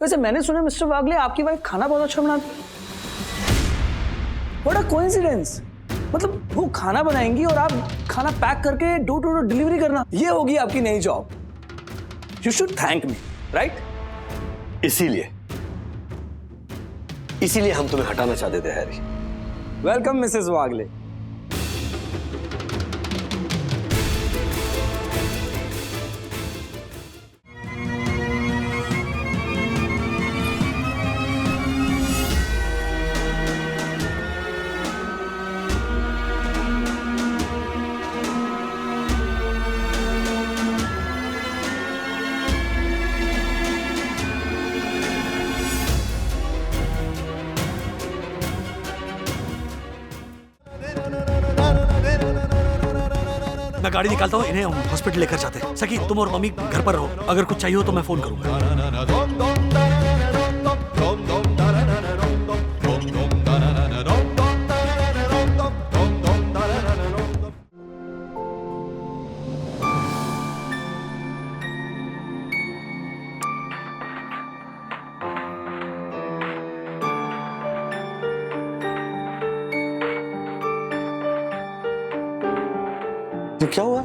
वैसे मैंने सुना मिस्टर वागले आपकी वाइफ खाना बहुत अच्छा बनाती है। What a coincidence. मतलब वो खाना बनाएंगी और आप खाना पैक करके डोर टू डोर डिलीवरी करना, ये होगी आपकी नई job. You should thank me, right? इसीलिए हम तुम्हें हटाना चाहते थे हैरी। वेलकम मिसेस वागले। मैं गाड़ी निकालता हूँ, इन्हें हॉस्पिटल लेकर जाते हैं। सकी, तुम और मम्मी घर पर रहो, अगर कुछ चाहिए हो तो मैं फोन करूंगा। ये क्या हुआ?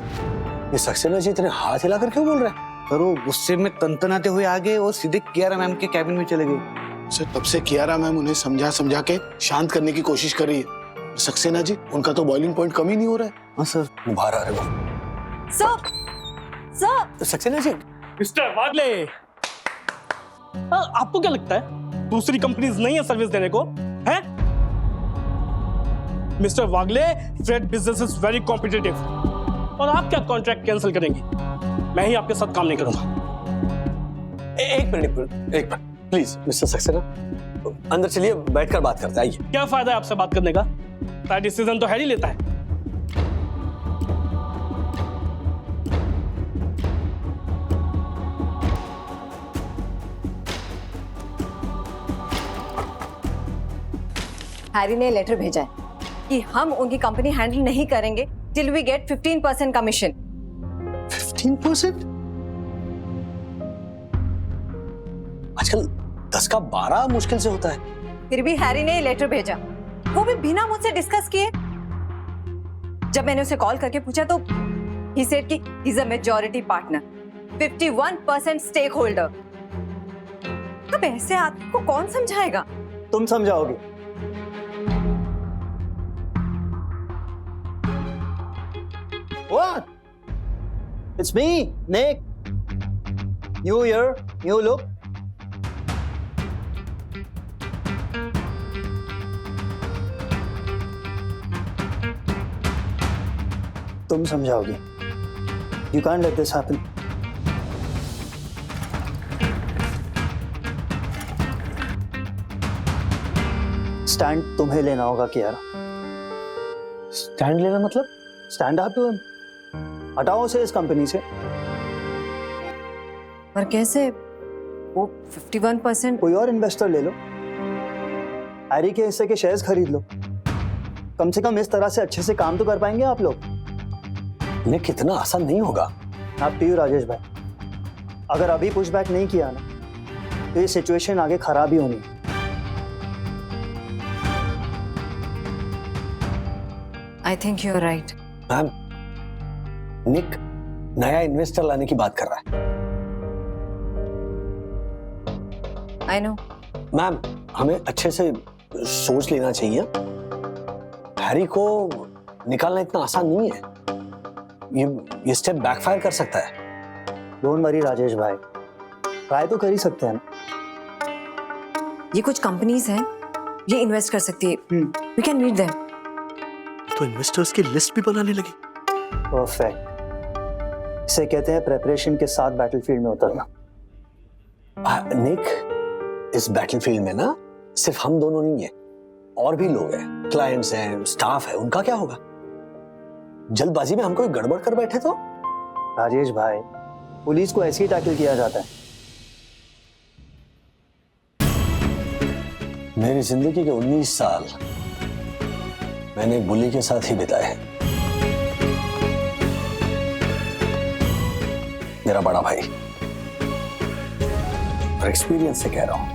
ये सक्सेना जी इतने हाथ हिलाकर क्यों बोल रहे हैं? पर वो गुस्से में तनतनाते हुए आ गए और सीधे कियारा मैम के कैबिन में चले गए। सर तब से कियारा मैम उन्हें समझा समझा के शांत करने की कोशिश कर रही है। सक्सेना जी, उनका तो बॉइलिंग पॉइंट कम ही नहीं हो रहा है। हाँ सर। बाहर आ रहे वो। सर सक्सेना जी, मिस्टर वागले, आपको क्या लगता है दूसरी कंपनीज नहीं है सर्विस देने को? हैं? Mister Wagle, freight business is very competitive और आप क्या कॉन्ट्रैक्ट कैंसिल करेंगे? मैं ही आपके साथ काम नहीं करूंगा। एक मिनट प्लीज मिस्टर सक्सेना, अंदर चलिए, बैठकर बात करते हैं। आइए। क्या फायदा है आपसे बात करने का? सारा डिसीजन तो हैरी लेता है। हैरी ने लेटर भेजा है कि हम उनकी कंपनी हैंडल नहीं करेंगे टिल वी गेट 15% कमीशन। 15%? आजकल 10 का 12 मुश्किल से होता है। फिर भी हैरी ने ये लेटर भेजा, वो भी बिना मुझसे डिस्कस किए। जब मैंने उसे कॉल करके पूछा तो ही सेड कि he is a majority partner, 51% stake holder. अब ऐसे आदमी को कौन समझाएगा? तुम समझाओगे। What? It's me, Nick. New year, new look. तुम समझाओगे। You can't let this happen. Stand तुम्हें लेना होगा कियारा। स्टैंड लेना मतलब? Stand up to him. हटाओ उसे इस कंपनी से। पर कैसे? वो 51%। कोई और इन्वेस्टर ले लो, हैरी के हिस्से के शेयर्स खरीद लो। कम से कम इस तरह से अच्छे से काम तो कर पाएंगे आप लोग। नहीं, कितना आसान नहीं होगा। आप पीयू राजेश भाई, अगर अभी पुश बैक नहीं किया ना तो ये सिचुएशन आगे खराब ही होनी है। I think you are right. Ma'am, Nick नया इन्वेस्टर लाने की बात कर रहा है। I know. मैम, हमें अच्छे से सोच लेना चाहिए। हैरी को निकालना इतना आसान नहीं है। ये स्टेप बैकफायर कर सकता है। डोंट वरी राजेश भाई, ट्राई तो कर ही सकते हैं ना। ये कुछ कंपनीज हैं, ये इन्वेस्ट कर सकती है। We can meet them. तो इन्वेस्टर्स की लिस्ट भी बनाने लगी। परफेक्ट। इसे कहते हैं प्रेपरेशन के साथ बैटलफील्ड में उतरना। निक, इस बैटलफील्ड में ना सिर्फ हम दोनों नहीं है, और भी लोग हैं, क्लाइंट्स हैं, स्टाफ है। उनका क्या होगा? जल्दबाजी में हम कोई गड़बड़ कर बैठे तो? राजेश भाई, पुलिस को ऐसे ही टैकल किया जाता है। मेरी जिंदगी के 19 साल मैंने एक बुली के साथ ही बिताए हैं। मेरा बड़ा भाई। और एक्सपीरियंस से कह रहा हूं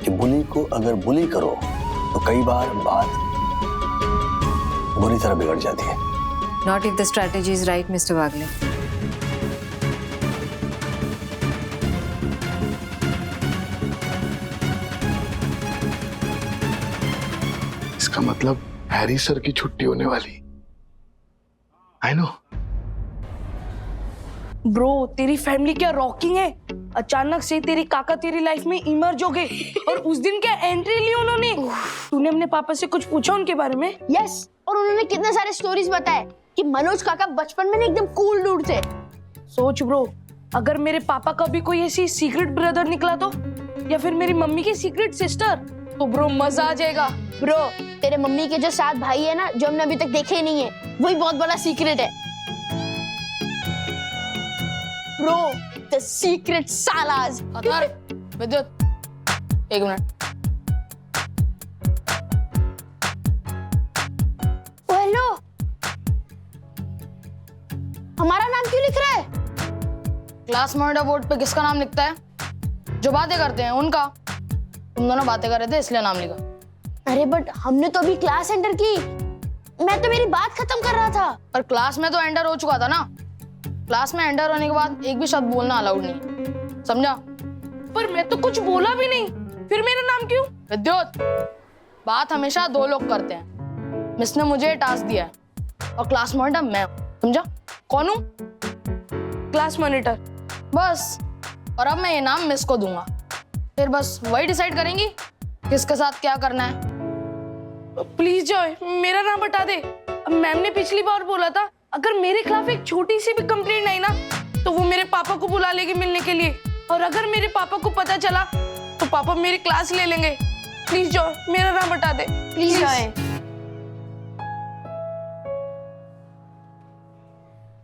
कि बुली को अगर बुली करो तो कई बार बात बुरी तरह बिगड़ जाती है। Not if the strategy is right, Mr. Wagle. इसका मतलब हैरी सर की छुट्टी होने वाली। I know. ब्रो तेरी फैमिली क्या रॉकिंग है। अचानक से तेरी काका तेरी लाइफ में इमर्ज हो गए और उस दिन क्या एंट्री ली उन्होंने। तूने अपने पापा से कुछ पूछा उनके बारे में? यस, और उन्होंने कितने सारे स्टोरीज बताए कि मनोज काका बचपन में ना एकदम कूल डूड थे। सोच ब्रो, अगर मेरे पापा का भी कोई ऐसी सीक्रेट ब्रदर निकला तो, या फिर मेरी मम्मी की सीक्रेट सिस्टर, तो ब्रो मजा आ जाएगा। ब्रो तेरे मम्मी के जो 7 भाई है ना, जो हमने अभी तक देखे ही नहीं है, वही बहुत बड़ा सीक्रेट है। ब्रो द सीक्रेट सालाज। विद्युत, एक मिनट। हेलो, हमारा नाम क्यों लिख रहा है? क्लास मॉनिटर बोर्ड पे किसका नाम लिखता है? जो बातें करते हैं उनका। तुम दोनों बातें कर रहे थे इसलिए नाम लिखा। अरे बट हमने तो अभी क्लास एंटर की। मैं तो मेरी बात खत्म कर रहा था। पर क्लास में तो एंटर हो चुका था ना। क्लास में एंटर होने के बाद एक भी शब्द बोलना अलाउड नहीं, समझा? पर मैं तो कुछ बोला भी नहीं, फिर मेरा नाम क्यों? विद्युत, बात हमेशा 2 लोग करते हैं। मिस ने मुझे टास्क दिया है और क्लास मॉनिटर मैं हूं, समझा? कौन हूं? Class monitor. बस। और अब मैं ये नाम मिस को दूंगा, फिर बस वही डिसाइड करेंगी किसके साथ क्या करना है। प्लीज जॉय, मेरा नाम हटा दे। मैम ने पिछली बार बोला था अगर मेरे खिलाफ एक छोटी सी भी कंप्लेंट आई ना, तो वो मेरे पापा को बुला लेगी मिलने के लिए, और अगर मेरे पापा को पता चला तो पापा मेरी क्लास ले लेंगे। प्लीज जॉय, मेरा नाम हटा दे। Please Joy.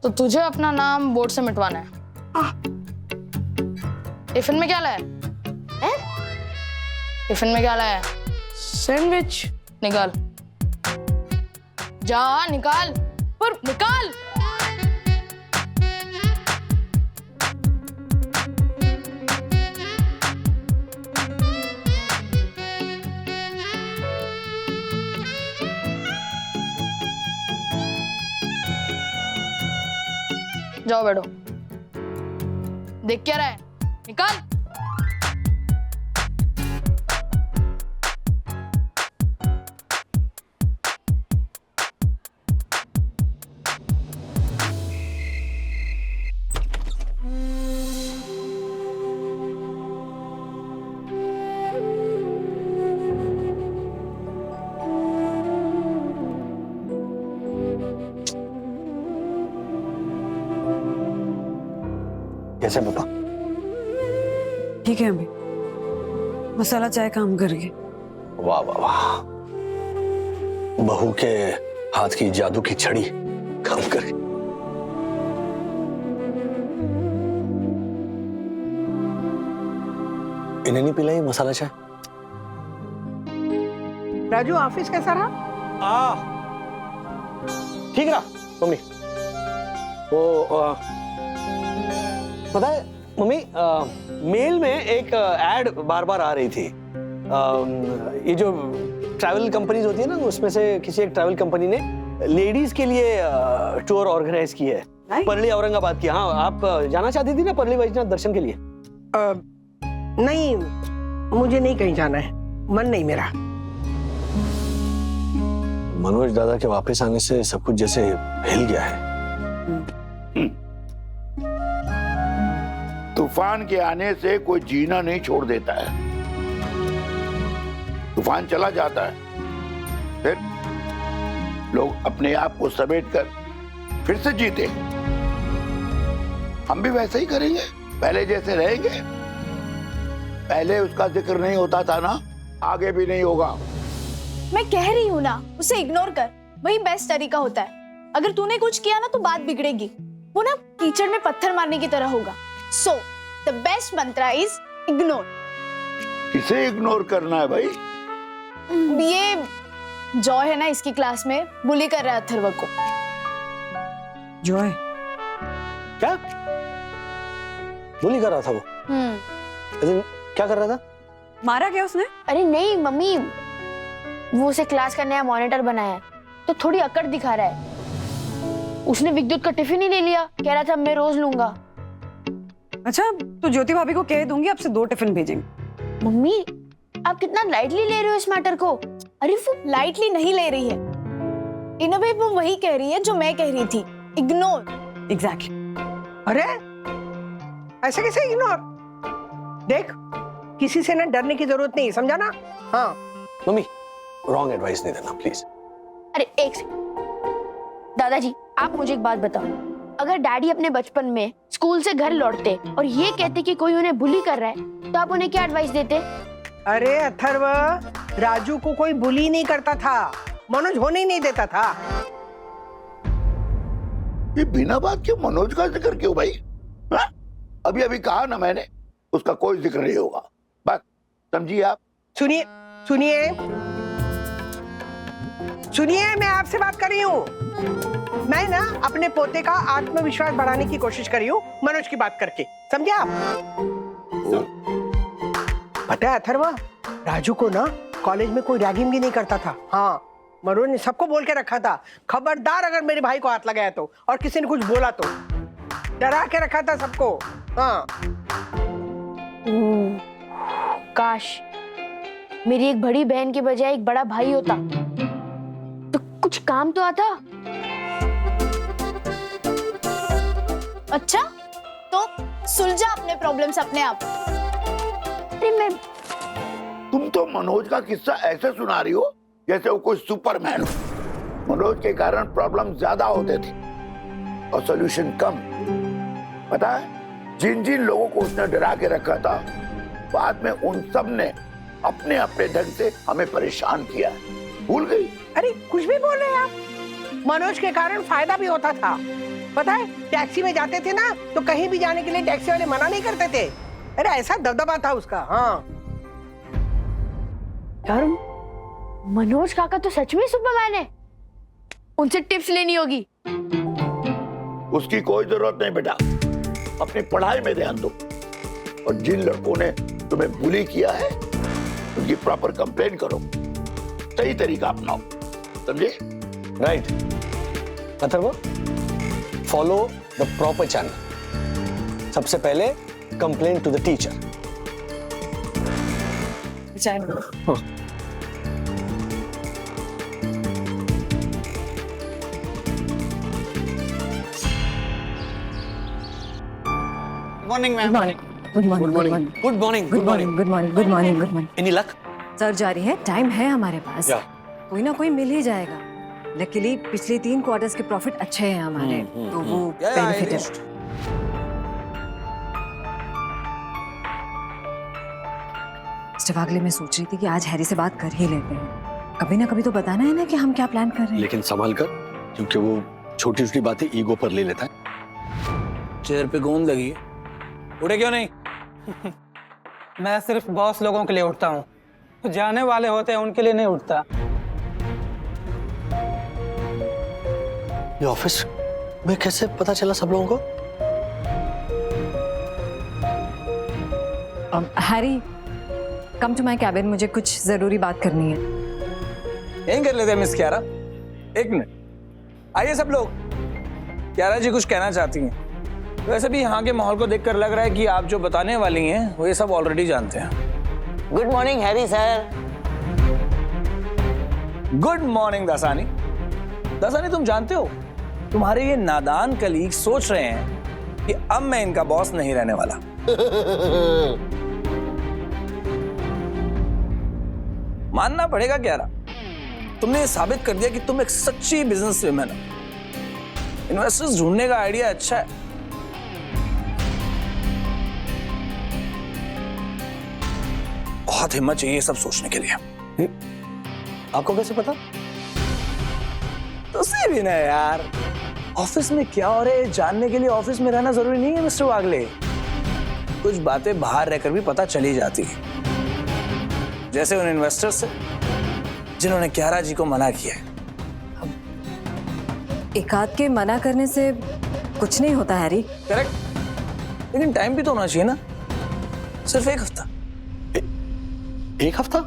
तो तुझे अपना नाम बोर्ड से मिटवाना है। टिफिन में क्या लाया है? टिफिन में क्या लाया है? सैंडविच। निकाल, जा निकाल, पर निकाल। जाओ बैठो। देख क्या रहा है? निकाल। कैसे पापा? ठीक है अभी, मसाला चाय काम कर गई। वाह वाह वाह, बहू के हाथ की जादू की छड़ी काम करे। इन्हें नहीं पिलाई मसाला चाय? राजू ऑफिस कैसा रहा? ठीक रहा मम्मी। वो पता है मम्मी, मेल में एक एड बार बार आ रही थी। ये जो ट्रैवल कंपनीज होती है ना, उसमें से किसी एक ट्रैवल कंपनी ने लेडीज के लिए टूर ऑर्गेनाइज की है, परली औरंगाबाद की। हाँ, आप जाना चाहती थी ना परली वैजनाथ दर्शन के लिए? नहीं, मुझे नहीं कहीं जाना है, मन नहीं मेरा। मनोज दादा के वापस आने से सब कुछ जैसे हिल गया है। तूफान के आने से कोई जीना नहीं छोड़ देता है। तूफान चला जाता है, फिर लोग अपने आप को समेटकर फिर से जीते। हम भी वैसे ही करेंगे, पहले जैसे रहेंगे। पहले उसका जिक्र नहीं होता था ना, आगे भी नहीं होगा। मैं कह रही हूँ ना, उसे इग्नोर कर, वही बेस्ट तरीका होता है। अगर तूने कुछ किया ना तो बात बिगड़ेगी। वो ना कीचड़ में पत्थर मारने की तरह होगा। So the best Mantra is ignore. किसे इग्नोर करना है भाई? ये जॉय है ना, इसकी क्लास में बुली कर रहा है अथर्व को। जॉय? क्या बुली कर रहा था वो? क्या कर रहा था? मारा क्या उसने? अरे नहीं मम्मी, वो उसे क्लास का नया मॉनिटर बनाया है तो थोड़ी अकड़ दिखा रहा है। उसने विद्युत का टिफिन ही ले लिया, कह रहा था मैं रोज लूंगा। अच्छा, तो ज्योति भाभी को कह दूंगी आपसे 2 टिफिन भेजेंगे। मम्मी आप कितना लाइटली ले रहे हो इस मैटर को। अरे वो लाइटली नहीं ले रही है, इन अ वे वो वही कह रही है जो मैं कह रही थी, इग्नोर। एग्जैक्टली। अरे ऐसे कैसे इग्नोर? देख, किसी से ना डरने की जरूरत नहीं, समझा ना? हाँ मम्मी, रॉन्ग एडवाइस नहीं देना प्लीज। अरे एक सेकंड दादाजी, आप मुझे एक बात बताओ, अगर डैडी अपने बचपन में स्कूल से घर लौटते और ये कहते कि कोई उन्हें बुली कर रहा है तो आप उन्हें क्या एडवाइस देते? अरे अथर्व, राजू को कोई बुली नहीं करता था, मनोज होने ही नहीं देता था। ये बिना बात के मनोज का जिक्र क्यों भाई? हाँ? अभी अभी कहा ना मैंने, उसका कोई जिक्र नहीं होगा, बस समझिए आप। सुनिए सुनिए सुनिए, मैं आपसे बात कर रही हूँ। मैं ना अपने पोते का आत्मविश्वास बढ़ाने की कोशिश कर रही हूँ मनोज की बात करके, समझे आप? पता है अथर्व, राजू को ना कॉलेज में कोई रैगिंग भी नहीं करता था। हाँ, मनोज ने सबको बोल के रखा था, खबरदार अगर मेरे भाई को हाथ लगाया तो और किसी ने कुछ बोला तो, डरा के रखा था सबको। हाँ। काश मेरी एक बड़ी बहन के बजाय एक बड़ा भाई होता तो कुछ काम तो आता। अच्छा, तो सुलझा अपने प्रॉब्लम्स अपने आप। अरे मैं तुम तो मनोज का किस्सा ऐसे सुना रही हो जैसे वो कोई सुपरमैन हो। मनोज के कारण प्रॉब्लम ज्यादा होते थे और सॉल्यूशन कम। पता है, जिन जिन लोगों को उसने डरा के रखा था, बाद में उन सब ने अपने अपने ढंग से हमें परेशान किया। भूल गई? अरे कुछ भी बोल रहे हैं आप। मनोज के कारण फायदा भी होता था। पता है, टैक्सी में जाते थे ना तो कहीं भी जाने के लिए टैक्सी वाले मना नहीं करते थे। अरे ऐसा दबदबा था उसका। हाँ यार, मनोज काका तो सच में सुपरमैन है, उनसे टिप्स लेनी होगी। उसकी कोई जरूरत नहीं बेटा, अपनी पढ़ाई में ध्यान दो और जिन लड़कों ने तुम्हें बुली किया है उनकी प्रॉपर कंप्लेन करो, सही तरीका अपनाओ, समझे? Right Atharv, follow the proper channel. सबसे पहले complain to the teacher. Morning ma'am. Good morning. Good morning. Good morning. Good morning. Good morning. Good morning. Good morning. Any luck? Sir जारी है, टाइम है हमारे पास, Yeah. कोई ना कोई मिल ही जाएगा। लकीली पिछले 3 क्वार्टर्स के प्रॉफिट अच्छे हैं हमारे, तो वो बेनिफिट है। वागले में सोच रही थी कि आज हैरी से बात कर ही लेते हैं। कभी ना कभी तो बताना है ना कि हम क्या प्लान कर रहे हैं। लेकिन संभाल कर, क्योंकि वो छोटी छोटी बातें ईगो पर ले लेता है। चेयर पे गोंद लगी है, उड़े क्यों नहीं? मैं सिर्फ बॉस लोगों के लिए उठता हूँ, तो जाने वाले होते हैं उनके लिए नहीं उठता। ये ऑफिस में कैसे पता चला सब लोगों को? Harry, come to my cabin, मुझे कुछ जरूरी बात करनी है। यहीं कर लेते हैं मिस क्यारा। एक मिनट, आइए सब लोग। क्यारा जी कुछ कहना चाहती हैं। वैसे भी यहाँ के माहौल को देखकर लग रहा है कि आप जो बताने वाली हैं वो ये सब ऑलरेडी जानते हैं। Good morning Harry sir. Good morning Dasani. Dasani, तुम जानते हो तुम्हारे ये नादान कलीग सोच रहे हैं कि अब मैं इनका बॉस नहीं रहने वाला। मानना पड़ेगा क्यारा, तुमने ये साबित कर दिया कि तुम एक सच्ची बिजनेस वुमन हो। इन्वेस्टर्स ढूंढने का आइडिया अच्छा है, बहुत हिम्मत चाहिए सब सोचने के लिए। आपको कैसे पता? तुझसे भी ना यार, ऑफिस में क्या हो रहा है जानने के लिए ऑफिस में रहना जरूरी नहीं है मिस्टर वागले। कुछ बातें बाहर रहकर भी पता चली जाती है, जैसे उन इन्वेस्टर्स से जिन्होंने क्यारा जी को मना किया है। एक आध के मना करने से कुछ नहीं होता हैरी। करेक्ट, लेकिन टाइम भी तो होना चाहिए ना। सिर्फ एक हफ्ता। एक हफ्ता?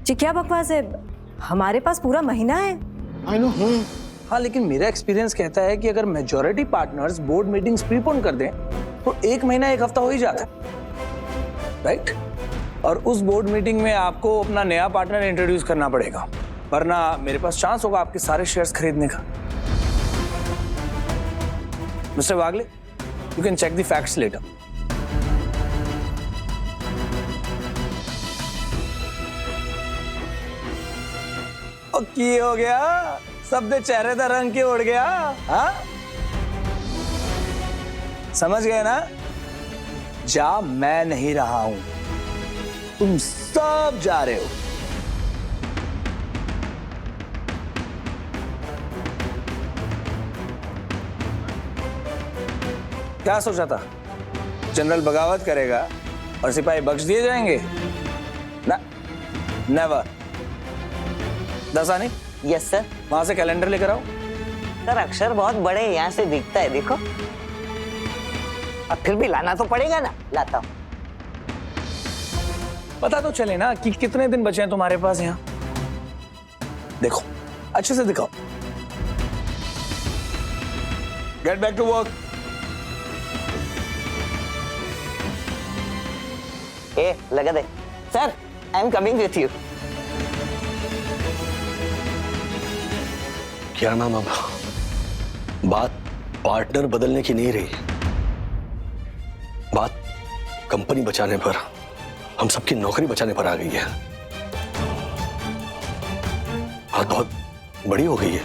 जी क्या बकवास है, हमारे पास पूरा महीना है। I know. हाँ, लेकिन मेरा एक्सपीरियंस कहता है कि अगर majority partners board meetings prepone कर दें तो एक महीना एक हफ्ता हो ही जाता है, राइट? और उस बोर्ड मीटिंग में आपको अपना नया पार्टनर इंट्रोड्यूस करना पड़ेगा, वरना मेरे पास चांस होगा आपके सारे शेयर्स खरीदने का। Mister Wagle, you can check the facts later. की हो गया, सब दे चेहरे का रंग के उड़ गया। हाँ, समझ गए ना? जा मैं नहीं रहा हूं, तुम सब जा रहे हो। क्या सोचा था जनरल बगावत करेगा और सिपाही बख्श दिए जाएंगे? ना, नेवर। Dassani, yes sir. वहां से कैलेंडर लेकर आओ। सर अक्षर बहुत बड़े हैं, यहाँ से दिखता है, देखो। अब फिर भी लाना तो पड़ेगा ना, लाता हूँ। पता तो चले ना कि कितने दिन बचे हैं तुम्हारे पास यहाँ। देखो, अच्छे से दिखाओ। Get back to work. ए लगा दे। Sir I am coming with you. क्या नाम? अब बात पार्टनर बदलने की नहीं रही, बात कंपनी बचाने पर, हम सबकी नौकरी बचाने पर आ गई है। बात बहुत बड़ी हो गई है।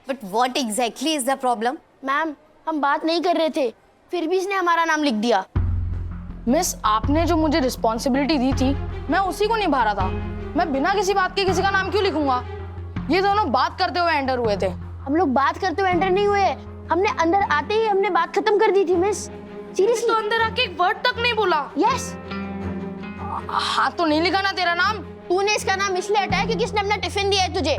But what exactly is the problem? Ma'am हम बात नहीं कर रहे थे, फिर भी इसने हमारा नाम लिख दिया। मिस, आपने जो मुझे रिस्पॉन्सिबिलिटी दी थी मैं उसी को निभा रहा था। मैं बिना किसी बात के किसी का नाम क्यों लिखूंगा? ये दोनों बात करते हुए एंटर हुए थे। हम लोग बात करते हुए एंटर नहीं हुए, हमने अंदर आते ही हमने बात खत्म कर दी थी मिस। सीरियसली तो अंदर आके एक वर्ड तक नहीं बोला। यस। हाथ तो नहीं लिखा ना तेरा नाम? तूने इसका नाम इसलिए हटाया क्योंकि इसने अपना टिफिन दिया है तुझे।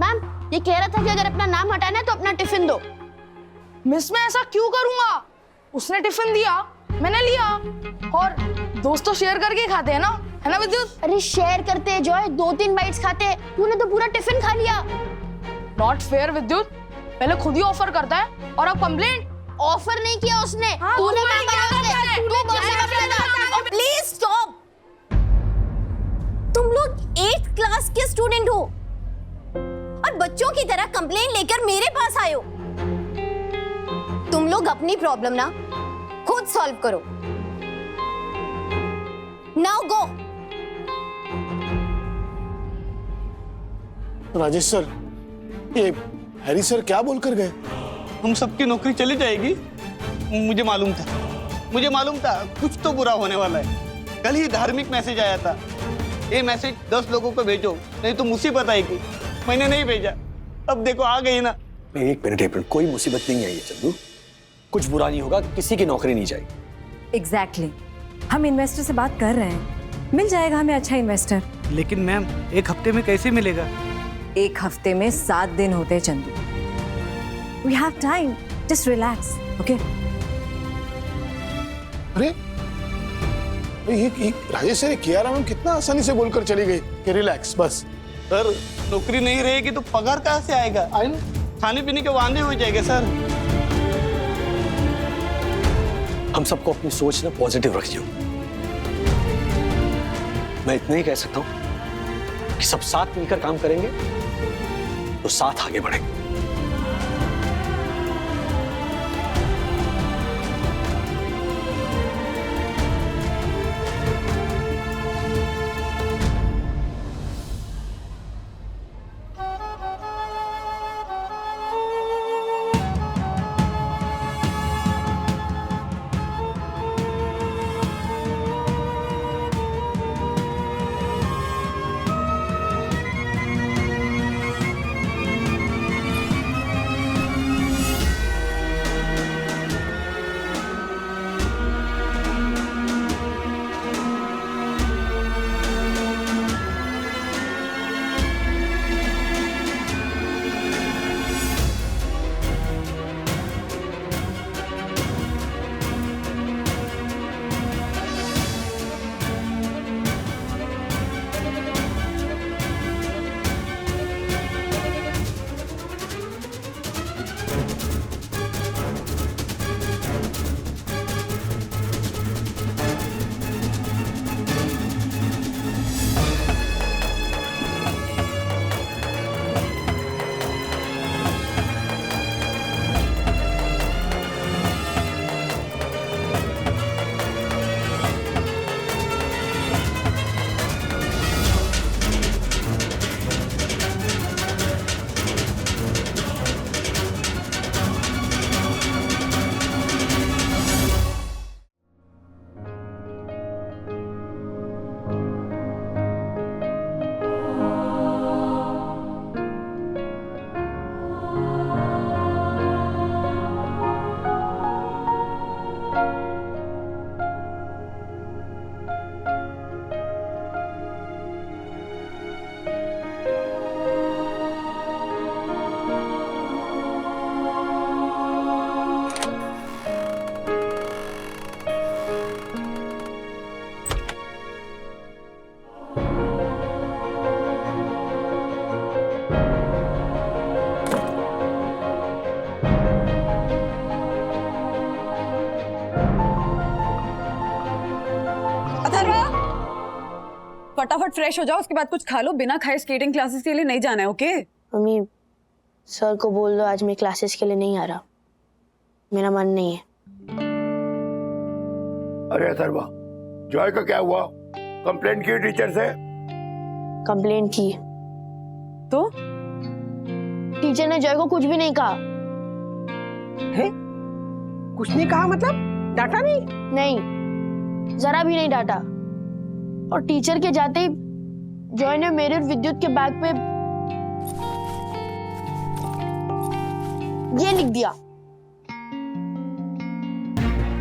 मैम ये कह रहा था कि अगर अपना नाम हटाना है तो अपना टिफिन दो। मिस मैं ऐसा क्यों करूंगा? उसने टिफिन दिया, मैंने लिया, और दोस्त तो शेयर करके खाते हैं ना, है ना विद्युत? अरे शेयर करते हैं जॉय, 2-3 बाइट्स खाते हैं, तूने तो पूरा टिफिन खा लिया। नॉट फेयर विद्युत, पहले खुद ही ऑफर करता है और अब कंप्लेंट। ऑफर नहीं किया उसने, हाँ, तूने उसने मांगा क्या उसने, करता है? तू बॉस से मांगा था। और प्लीज स्टॉप। तुम लोग 8th क्लास के स्टूडेंट हो और बच्चों की तरह कंप्लेंट लेकर मेरे पास आए हो। तुम लोग अपनी प्रॉब्लम ना खुद सॉल्व करो। Now go. राजेश सर, ये हैरी सर क्या बोलकर गए? हम सबकी नौकरी चली जाएगी। मुझे मालूम था कुछ तो बुरा होने वाला है। कल ही धार्मिक मैसेज आया था, ये मैसेज 10 लोगों को भेजो नहीं तो मुसीबत आएगी। मैंने नहीं भेजा, अब देखो आ गई ना। एक मिनट, कोई मुसीबत नहीं आई है चंदू, कुछ बुरा नहीं होगा, किसी की नौकरी नहीं जाएगी। एग्जैक्टली, हम इन्वेस्टर से बात कर रहे हैं, मिल जाएगा हमें अच्छा इन्वेस्टर। लेकिन मैम एक हफ्ते में कैसे मिलेगा? एक हफ्ते में 7 दिन होते हैं Chandu. We have time, just relax, okay? अरे ये राजेश सर, कियारा मैम कितना आसानी से बोलकर चली गई कि रिलैक्स बस। सर नौकरी नहीं रहेगी तो पगार कहाँ से आएगा? खाने पीने के वांदे हो जाएंगे सर। हम सबको अपनी सोच ना पॉजिटिव रखियो। मैं इतना ही कह सकता हूं कि सब साथ मिलकर काम करेंगे तो साथ आगे बढ़ेंगे। फटाफट फ्रेश हो जाओ, उसके बाद कुछ खा लो। बिना खाए स्केटिंग क्लासेस के लिए नहीं जाना है, ओके? मम्मी सर को बोल दो आज मैं क्लासेस के लिए नहीं आ रहा, मेरा मन नहीं है। अरे अथर्वा, जॉय का क्या हुआ? कंप्लेंट की टीचर से? कंप्लेंट की तो टीचर ने जॉय को कुछ भी नहीं कहा। है? कुछ नहीं कहा मतलब? डांटा नहीं? नहीं, जरा भी नहीं डांटा। और टीचर के जाते ही जॉय ने मेरे और विद्युत के बैग पे ये लिख दिया,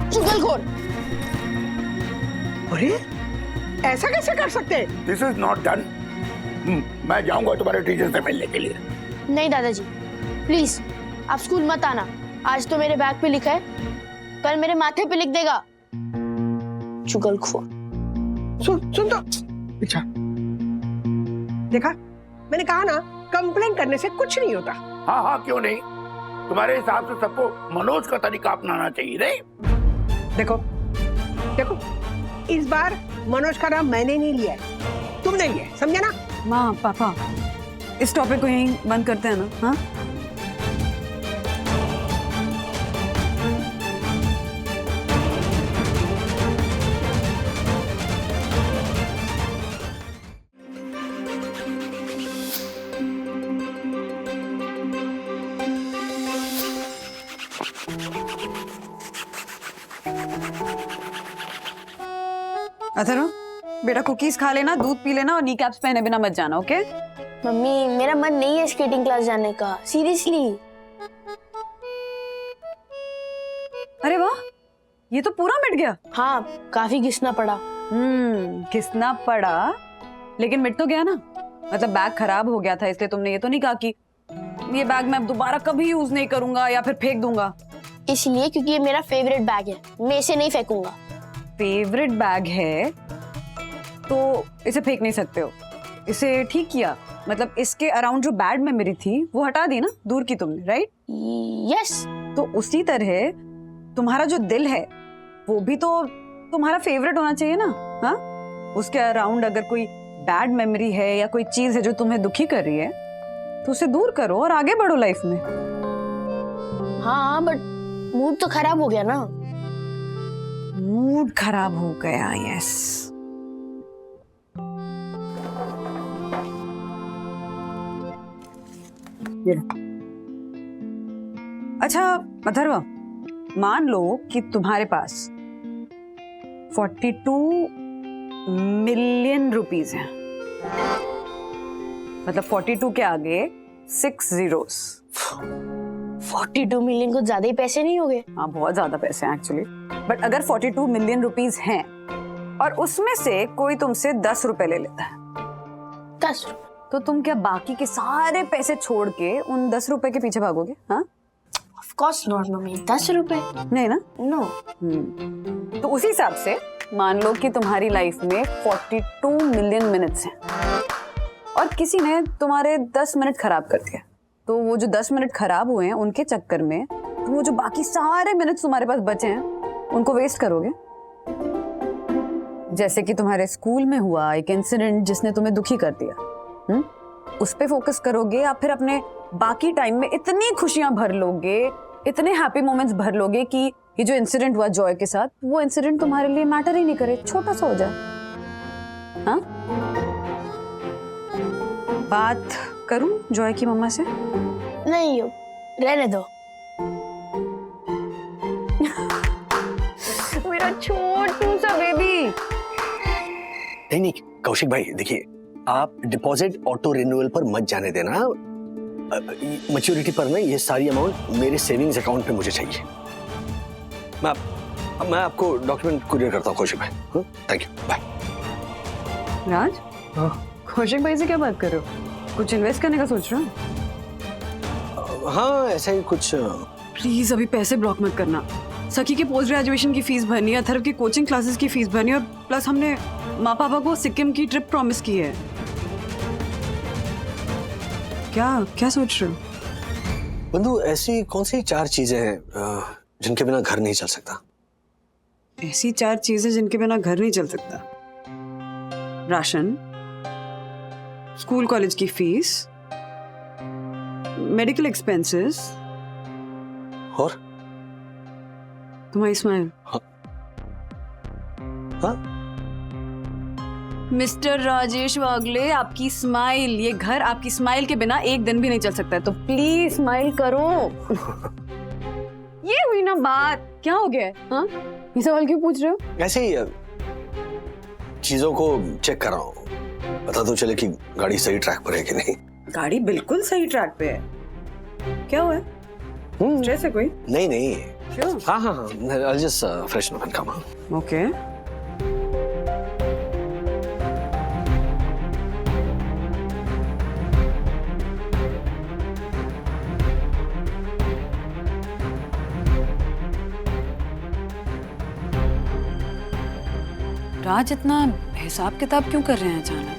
चुगलखोर। अरे ऐसा कैसे कर सकते हैं? This is not done. मैं जाऊंगा तुम्हारे टीचर से मिलने के लिए। नहीं दादाजी, प्लीज आप स्कूल मत आना। आज तो मेरे बैग पे लिखा है, कल मेरे माथे पे लिख देगा चुगलखोर। सुन तो पीछा देखा, मैंने कहा ना कंप्लेन करने से कुछ नहीं होता। हाँ हाँ, क्यों नहीं? तुम्हारे हिसाब से सबको मनोज का तरीका अपनाना चाहिए, नहीं? देखो देखो, इस बार मनोज का नाम मैंने नहीं लिया है, तुमने लिया है, समझा ना? माँ पापा, इस टॉपिक को यहीं बंद करते हैं ना? हाँ, अथर्व बेटा कुकीज खा लेना, दूध पी लेना और नी कैप्स पहने बिना मत जाना, ओके? मम्मी मेरा मन नहीं है स्केटिंग क्लास जाने का, सीरियसली। अरे वाह, ये तो पूरा मिट गया। हाँ, काफी घिसना पड़ा। घिसना पड़ा, लेकिन मिट तो गया ना। मतलब बैग खराब हो गया था, इसलिए तुमने ये तो नहीं कहा कि ये बैग मैं अब दोबारा कभी यूज नहीं करूंगा या फिर फेंक दूंगा। इसलिए क्योंकि ये मेरा फेवरेट बैग है, मैं इसे नहीं फेंकूंगा। फेवरेट बैग है तो इसे फेंक नहीं सकते हो। इसे ठीक किया, मतलब इसके अराउंड जो बैड मेमोरी थी वो हटा दी ना, दूर की तुमने, राइट? यस। तो उसी तरह तुम्हारा जो दिल है वो भी तो तुम्हारा फेवरेट होना चाहिए ना। हाँ, उसके अराउंड अगर कोई बैड मेमोरी है या कोई चीज है जो तुम्हें दुखी कर रही है तो उसे दूर करो और आगे बढ़ो लाइफ में। हाँ, बट मूड तो खराब हो गया ना। मूड खराब हो गया, यस। अच्छा अथर्व, मान लो कि तुम्हारे पास 42 मिलियन रुपीस हैं। मतलब 42 के आगे 6 zeros। 42 मिलियन कुछ ज्यादा ही पैसे नहीं हो गए? हाँ, बहुत ज्यादा पैसे हैं एक्चुअली। बट अगर 42 मिलियन रुपीस हैं और उसमें से कोई तुमसे 10 रुपए ले लेता है, 10 रुपए, तो तुम क्या बाकी के सारे पैसे छोड़ के उन 10 रुपए के पीछे भागोगे? हाँ, ऑफ कोर्स नॉट मम्मी, 10 रुपए नहीं ना? नो। तो उसी हिसाब से मान लो कि तुम्हारी लाइफ में 42 मिलियन मिनट्स हैं और किसी ने तुम्हारे 10 मिनट खराब कर दिया, तो वो जो 10 मिनट खराब हुए हैं उनके चक्कर में तुम वो जो बाकी सारे मिनट्स तुम्हारे पास बचे हैं उनको वेस्ट करोगे। जैसे कि तुम्हारे स्कूल में हुआ एक इंसिडेंट जिसने तुम्हें दुखी कर दिया, उस पे फोकस करोगे या फिर अपने बाकी टाइम में इतनी खुशियां भर लोगे, इतने हैप्पी मोमेंट्स भर लोगे कि ये जो इंसिडेंट हुआ जॉय के साथ, वो इंसिडेंट तुम्हारे लिए मैटर ही नहीं करे, छोटा सा हो जाए। हाँ, बात करूं जॉय की मम्मा से? नहीं, रहने दो। मेरा छोटू सा बेबी। नहीं कौशिक भाई, देखिए आप डिपॉजिट ऑटो रिन्यूअल पर मत जाने देना। मैच्योरिटी पर ना ये सारी अमाउंट मेरे सेविंग्स अकाउंट पे मुझे चाहिए। मैं आपको डॉक्यूमेंट कुरियर करता हूँ कौशिक भाई। Thank you, bye. Raj, Kaushik भाई से क्या बात कर रहे हो? कुछ इन्वेस्ट करने का सोच रहे हो? हाँ, ऐसा ही कुछ। प्लीज अभी पैसे ब्लॉक मत करना। सखी की पोस्ट ग्रेजुएशन की फीस भरनी है, अथर्व की कोचिंग क्लासेस की फीस भरनी है और प्लस हमने माँ पापा को सिक्किम की ट्रिप प्रॉमिस की है। क्या सोच रहे हो? बंधु, ऐसी कौन सी 4 चीजें हैं जिनके बिना घर नहीं चल सकता? ऐसी 4 चीजें जिनके बिना घर नहीं चल सकता? राशन, स्कूल कॉलेज की फीस, मेडिकल एक्सपेंसेस और तुम्हारी स्माइल। हाँ? मिस्टर राजेश वागले, आपकी स्माइल, ये घर आपकी स्माइल के बिना एक दिन भी नहीं चल सकता है, तो प्लीज स्माइल करो। ये हुई ना बात, क्या हो गया है? हाँ, ये सवाल क्यों पूछ रहे हो? ऐसे ही चीजों को चेक कर रहा हूँ, पता तो चले कि गाड़ी सही ट्रैक पर है कि नहीं। गाड़ी बिल्कुल सही ट्रैक पे है। क्या हुआ है? स्ट्रेस है कोई? नहीं नहीं। क्यों? हाँ, I'll just freshen up and come on. Okay. Raj इतना हिसाब किताब क्यों कर रहे हैं अचानक?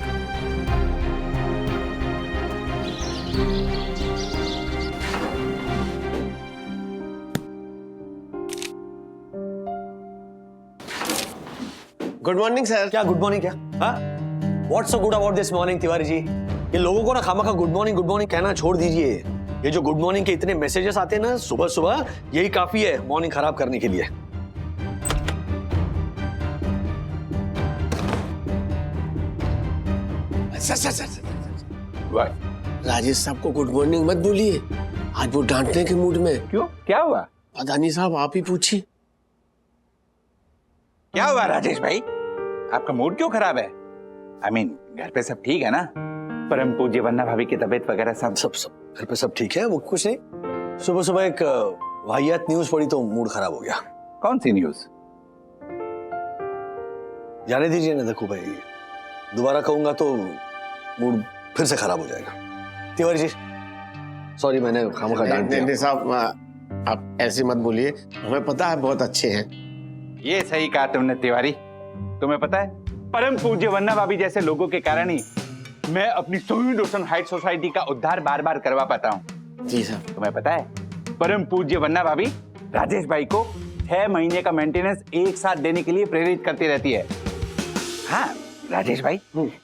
Good morning sir. क्या गुड मॉर्निंग? क्या what's so good about this morning Tiwari ji? ये लोगों को ना खामा का गुड मॉर्निंग कहना छोड़ दीजिए। ये जो गुड मॉर्निंग के इतने मैसेजेस आते हैं ना सुबह सुबह, यही काफी है मॉर्निंग खराब करने के लिए। राजेश साहब को गुड मॉर्निंग मत बोलिए, आज वो डांटने के मूड में। क्यों, क्या हुआ? पता नहीं साहब, आप ही पूछिए। क्या हुआ राजेश भाई, आपका मूड क्यों खराब है? I mean, घर पे सब ठीक है ना? परम पूज्य वन्ना भाभी की तबीयत वगैरह सब घर पे सब ठीक है। वो कुछ नहीं, सुबह सुबह एक वाहियात न्यूज पड़ी तो मूड खराब हो गया। कौन सी न्यूज? जाने दीजिए ना, देखो भाई दोबारा कहूंगा तो मूड फिर से खराब हो जाएगा। तिवारी जी सॉरी, मैंने खामखा डांट दिया। नहीं साहब, आप ऐसे मत बोलिए, हमें पता है बहुत अच्छे हैं। ये सही कहा तुमने तिवारी। तुम्हें पता है, परम पूज्य वन्ना भाभी जैसे लोगों के कारण ही मैं अपनी सोई रोशन हाइट सोसाइटी का उद्धार बार बार करवा पाता हूँ। जी सर। तुम्हें पता है, परम पूज्य वन्ना भाभी राजेश भाई को 6 महीने का मेंटेनेंस एक साथ देने के लिए प्रेरित करती रहती है। हाँ राजेश भाई,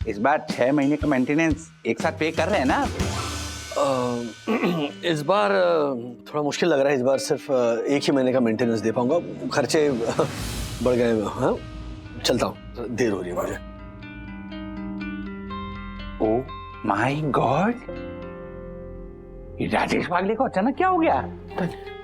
इस बार 6 महीने का मेंटेनेंस एक साथ पे कर रहे हैं ना? इस बार थोड़ा मुश्किल लग रहा है। इस बार सिर्फ 1 ही महीने का मेंटेनेंस दे पाऊंगा, खर्चे बढ़ गए। हाँ चलता हूँ, देर हो रही है मुझे। ओह माय गॉड, राजेश वागले को अचानक क्या हो गया?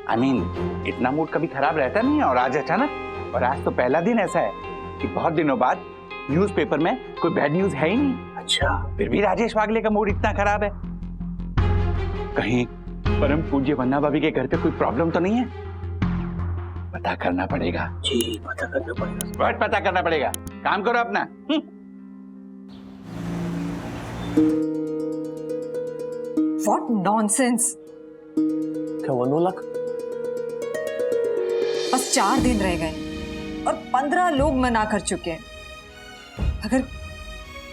I mean, इतना मूड कभी खराब रहता नहीं है, और आज अचानक। और आज तो पहला दिन ऐसा है कि बहुत दिनों बाद न्यूज़पेपर में कोई बैड न्यूज है ही नहीं। अच्छा, फिर भी राजेश वागले का मूड इतना खराब है। कहीं परम पूज्य वन्ना भाभी के घर पे कोई प्रॉब्लम तो नहीं है? पता करना पड़ेगा। जी, पता करना पड़ेगा। पता करना पड़ेगा। काम करो अपना। What nonsense! क्या 1 लाख? बस 4 दिन रह गए और 15 लोग मना कर चुके हैं। अगर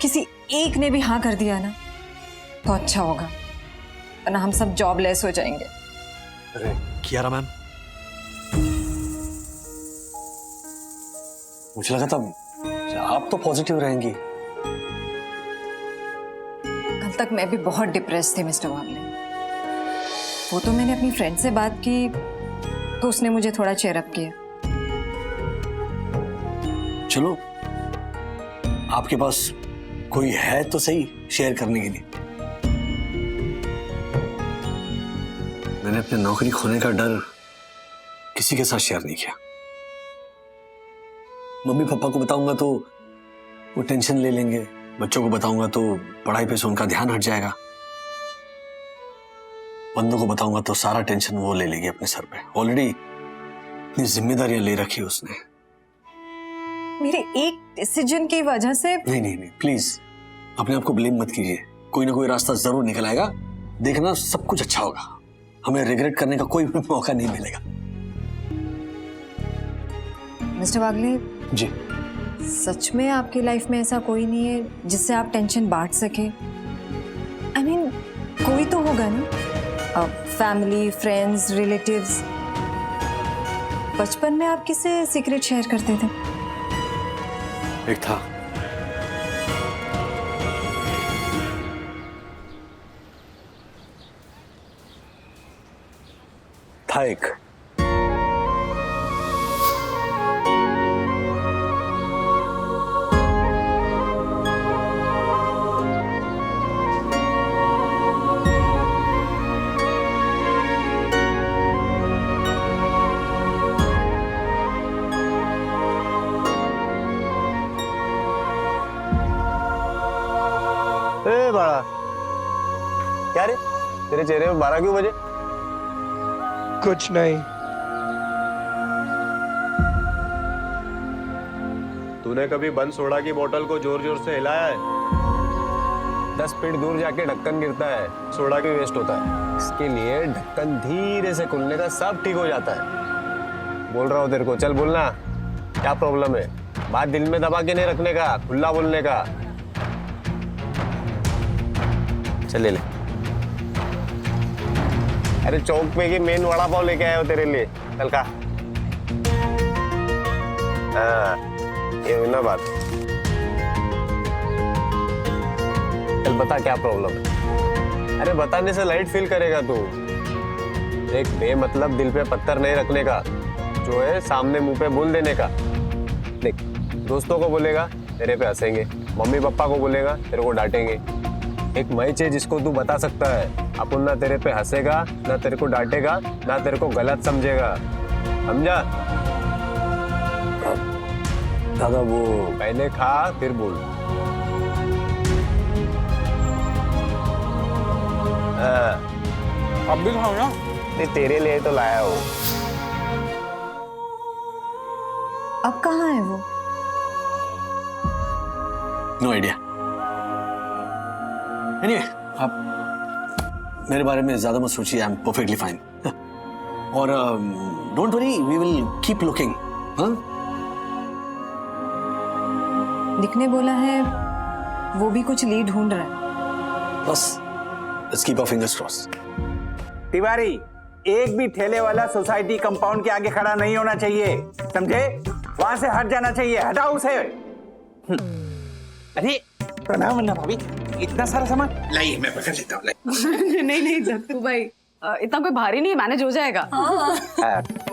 किसी एक ने भी हाँ कर दिया ना तो अच्छा होगा, वरना हम सब जॉबलेस हो जाएंगे। अरे कियारा मैम, मुझे लगा था आप तो पॉजिटिव रहेंगी। कल तक मैं भी बहुत डिप्रेस थी मिस्टर वागले। वो तो मैंने अपनी फ्रेंड से बात की तो उसने मुझे थोड़ा चेयर अप किया। चलो, आपके पास कोई है तो सही शेयर करने के लिए। मैंने अपने नौकरी खोने का डर किसी के साथ शेयर नहीं किया। मम्मी पापा को बताऊंगा तो वो टेंशन ले लेंगे, बच्चों को बताऊंगा तो पढ़ाई पे से उनका ध्यान हट जाएगा, बंदों को बताऊंगा तो सारा टेंशन वो ले लेगी अपने सर पे। ऑलरेडी इतनी जिम्मेदारियां ले रखी है उसने। मेरे एक डिसीजन की वजह से। नहीं, प्लीज अपने आप को ब्लेम मत कीजिए। कोई ना कोई रास्ता जरूर निकल आएगा, देखना सब कुछ अच्छा होगा। हमें रिग्रेट करने का कोई भी मौका नहीं मिलेगा। मिस्टर वागले जी, सच में आपकी लाइफ में ऐसा कोई नहीं है जिससे आप टेंशन बांट सके? I mean, कोई तो होगा ना, फैमिली, फ्रेंड्स, रिलेटिव्स। बचपन में आप किससे सीक्रेट शेयर करते थे? एक था, था एक। ए बाड़ा, क्या रे तेरे चेहरे में 12 क्यों बजे? कुछ नहीं। तूने कभी बंद सोडा की बोतल को जोर जोर से हिलाया है? 10 फीट दूर जाके ढक्कन गिरता है, सोडा भी वेस्ट होता है। इसके लिए ढक्कन धीरे से खुलने का सब ठीक हो जाता है। बोल रहा हूँ तेरे को, चल बोलना क्या प्रॉब्लम है। बात दिल में दबा के नहीं रखने का, खुला बोलने का। चल ले ले। अरे चौक पे की मेन वड़ा पाव लेके आए हो तेरे लिए, चल खा। हाँ ये हुई ना बात। चल बता क्या प्रॉब्लम है। अरे बताने से लाइट फील करेगा तू। एक बेमतलब दिल पे पत्थर नहीं रखने का, जो है सामने मुंह पे बोल देने का। देख दोस्तों को बोलेगा तेरे पे हंसेंगे, मम्मी पापा को बोलेगा तेरे को डांटेंगे। एक मैच है जिसको तू बता सकता है, अपन ना तेरे पे हंसेगा, ना तेरे को डांटेगा, ना तेरे को गलत समझेगा, समझा? दादा वो पहले खा फिर बोल। अब भी खाओ ना। नहीं तेरे लिए तो लाया हूँ। अब कहाँ है वो? No idea. एनीवे आप मेरे बारे में ज्यादा मत सोचिए, आई एम परफेक्टली फाइन। और don't worry, we will keep looking. दिखने बोला है, वो भी कुछ लीड ढूंढ रहा है। बस let's keep our fingers crossed. Tiwari, एक भी ठेले वाला सोसाइटी कंपाउंड के आगे खड़ा नहीं होना चाहिए, समझे? वहां से हट जाना चाहिए, हटाओ उसे। अरे प्रणाम वन्ना भाभी, इतना सारा सामान लाइए, मैं पकड़ लेता हूँ। नहीं दत्तू भाई, इतना कोई भारी नहीं, मैनेज हो जाएगा।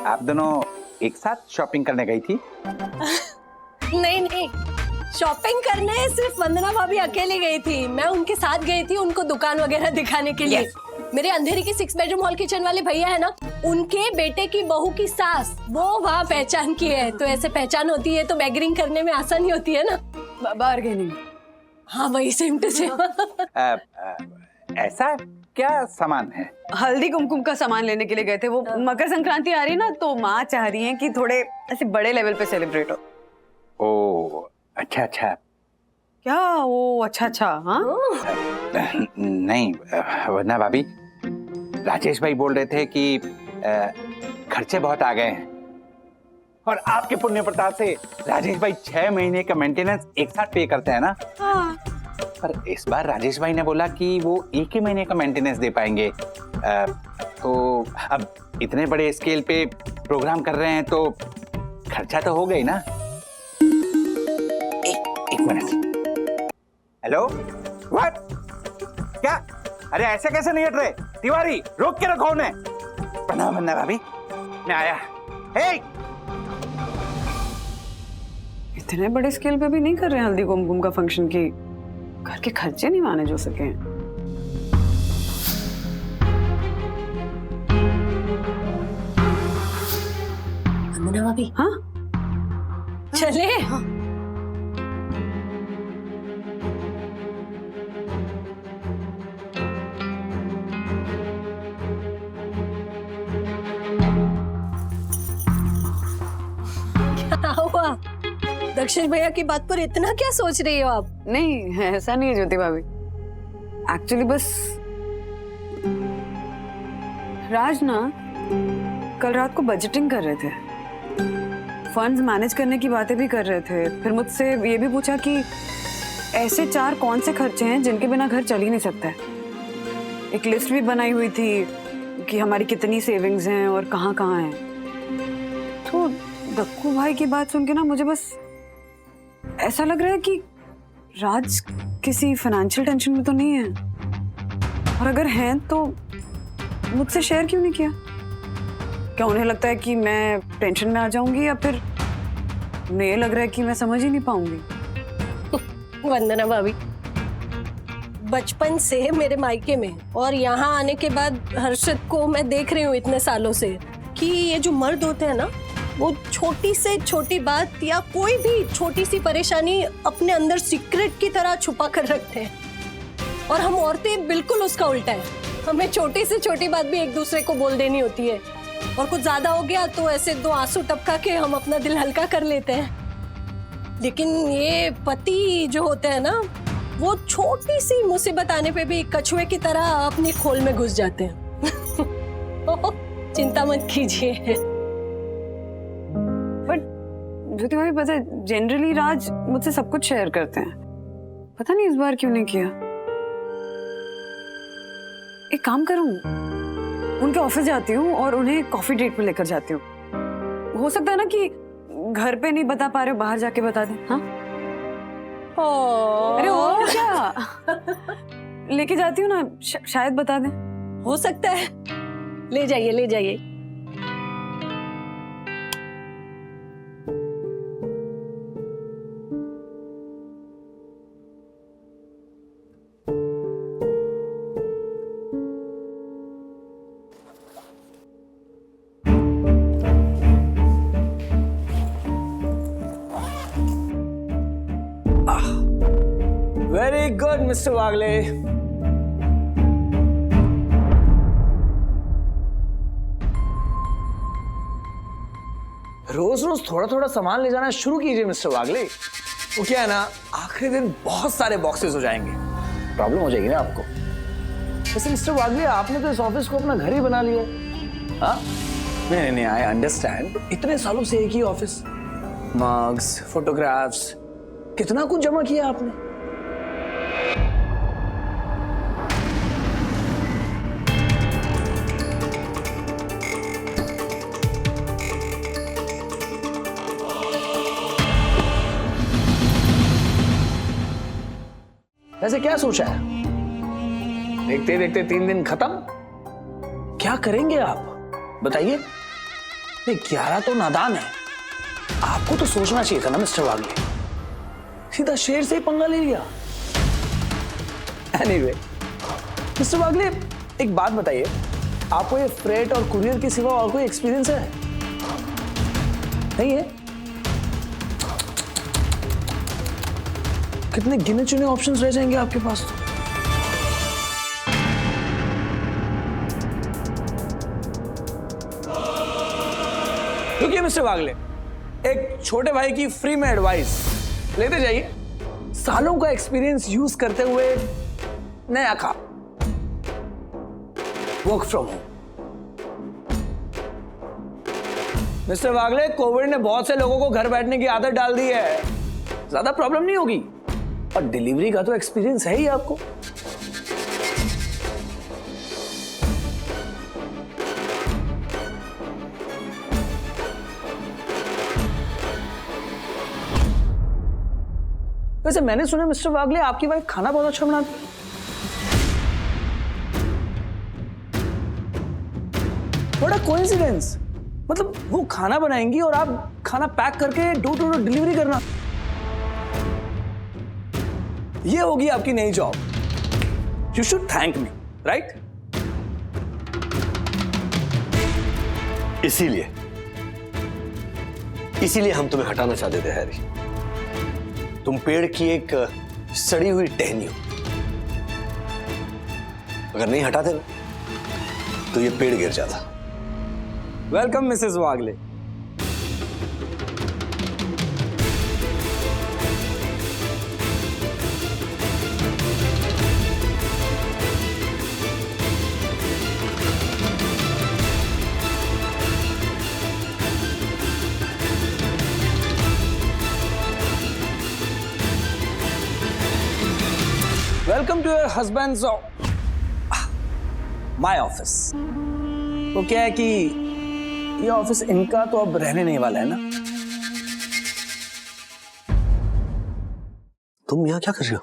आप दोनों एक साथ शॉपिंग करने गई थी? नहीं, शॉपिंग करने सिर्फ वंदना भाभी अकेली गई थी। मैं उनके साथ गई थी उनको दुकान वगैरह दिखाने के लिए। मेरे अंधेरी की 6 बेडरूम हॉल किचन वाले भैया है ना, उनके बेटे की बहू की सास वो वहाँ पहचान की है। तो ऐसे पहचान होती है तो बैगरिंग करने में आसानी होती है ना। बार्गेनिंग। हाँ वही, सेम टू सेम। ऐसा क्या सामान है? हल्दी कुमकुम का सामान लेने के लिए गए थे। वो मकर संक्रांति आ रही है ना, तो माँ चाह रही है कि थोड़े ऐसे बड़े लेवल पे सेलिब्रेट हो। ओ अच्छा। क्या वो अच्छा? हाँ नहीं वरना भाभी, राजेश भाई बोल रहे थे कि खर्चे बहुत आ गए हैं और आपके पुण्य प्रताप से राजेश भाई 6 महीने का मेंटेनेंस एक साथ पे करते हैं ना। हाँ। पर इस बार राजेश भाई ने बोला कि वो 1 ही महीने का मेंटेनेंस दे पाएंगे। तो अब इतने बड़े स्केल पे प्रोग्राम कर रहे हैं तो खर्चा तो हो गई ना। एक मिनट। Hello, what? क्या? अरे ऐसे कैसे नहीं हट रहे? तिवारी रोक के रखो उन्हें। प्रणाम वंदना भाभी, मैं आया। हे! इतने बड़े स्केल पे भी नहीं कर रहे हैं हल्दी कुमकुम का फंक्शन की घर के खर्चे नहीं मैनेज हो सके हैं। वंदना भाभी, हाँ चले। क्या हुआ? दक्षिण भैया की बात पर इतना क्या सोच रही हो आप? नहीं ऐसा नहीं है ज्योति भाभी, एक्चुअली बस राज ना कल रात को बजटिंग कर रहे थे, फंड्स मैनेज करने की बातें भी कर रहे थे। फिर मुझसे ये भी पूछा कि ऐसे 4 कौन से खर्चे हैं जिनके बिना घर चल ही नहीं सकता है। एक लिस्ट भी बनाई हुई थी कि हमारी कितनी सेविंग्स हैं और कहाँ कहाँ हैं। तो दक्कू भाई की बात सुन के ना मुझे बस ऐसा लग रहा है कि राज किसी फाइनेंशियल टेंशन में तो नहीं है, और अगर हैं तो मुझसे शेयर क्यों नहीं किया? क्या उन्हें लगता है कि मैं टेंशन में आ जाऊंगी, या फिर उन्हें ये लग रहा है कि मैं समझ ही नहीं पाऊंगी? वंदना भाभी, बचपन से मेरे मायके में और यहाँ आने के बाद हर्षद को मैं देख रही हूँ इतने सालों से कि ये जो मर्द होते हैं ना, वो छोटी से छोटी बात या कोई भी छोटी सी परेशानी अपने अंदर सीक्रेट की तरह छुपा कर रखते हैं। और हम औरतें बिल्कुल उसका उल्टा है। हमें छोटी से छोटी बात भी एक दूसरे को बोल देनी होती है, और कुछ ज्यादा हो गया तो ऐसे 2 आंसू टपका के हम अपना दिल हल्का कर लेते हैं। लेकिन ये पति जो होते हैं ना, वो छोटी सी मुसीबत आने पे भी कछुए की तरह अपनी खोल में घुस जाते हैं। चिंता मत कीजिए। बट ज्योति भाभी, पता है जनरली राज मुझसे सब कुछ शेयर करते हैं, पता नहीं इस बार क्यों नहीं किया। एक काम करूं, उनके ऑफिस जाती हूँ और उन्हें कॉफी डेट पे लेकर जाती हूँ। हो सकता है ना कि घर पे नहीं बता पा रहे हो, बाहर जाके बता दें। हाँ, अरे और क्या, लेके जाती हूँ ना, शायद बता दें। हो सकता है, ले जाइए ले जाइए। वेरी गुड मिस्टर वागले। रोज रोज थोड़ा थोड़ा सामान ले जाना शुरू कीजिए मिस्टर वागले। वो क्या है ना, आखिरी दिन बहुत सारे बॉक्सेस हो जाएंगे, प्रॉब्लम हो जाएगी ना आपको। वैसे मिस्टर वागले, आपने तो इस ऑफिस को अपना घर ही बना लिया। हाँ, नहीं नहीं, आई अंडरस्टैंड। इतने सालों से एक ही ऑफिस, मग्स, फोटोग्राफ्स, कितना कुछ जमा किया आपने। वैसे क्या सोचा है? देखते देखते 3 दिन खत्म। क्या करेंगे आप बताइए? नहीं, 11 तो नादान है। आपको तो सोचना चाहिए था ना मिस्टर वागले, सीधा शेर से ही पंगा ले लिया। एनीवे, मिस्टर वागले, एक बात बताइए, आपको ये फ्रेट और कुरियर के सिवा और कोई एक्सपीरियंस है? नहीं है? कितने गिने चुने ऑप्शंस रह जाएंगे आपके पास तो। रुकिए मिस्टर वागले, एक छोटे भाई की फ्री में एडवाइस लेते जाइए। सालों का एक्सपीरियंस यूज करते हुए नया काम, work from home. Mister Wagle, Covid ने बहुत से लोगों को घर बैठने की आदत डाल दी है, ज्यादा प्रॉब्लम नहीं होगी। और डिलीवरी का तो एक्सपीरियंस है ही आपको। वैसे मैंने सुना मिस्टर वागले, आपकी वाइफ खाना बहुत अच्छा बनाती है। What a coincidence! मतलब वो खाना बनाएंगी और आप खाना पैक करके डोर टू डोर डिलीवरी करना, ये होगी आपकी नई job. You should thank me, right? इसीलिए हम तुम्हें हटाना चाहते थे हैरी। तुम पेड़ की एक सड़ी हुई टहनी हो। अगर नहीं हटाते ना तो ये पेड़ गिर जाता। Welcome missus Wagle. Welcome to your husband's my office. तो क्या है कि ये ऑफिस इनका तो अब रहने नहीं वाला है ना। तुम यहाँ क्या कर रही हो?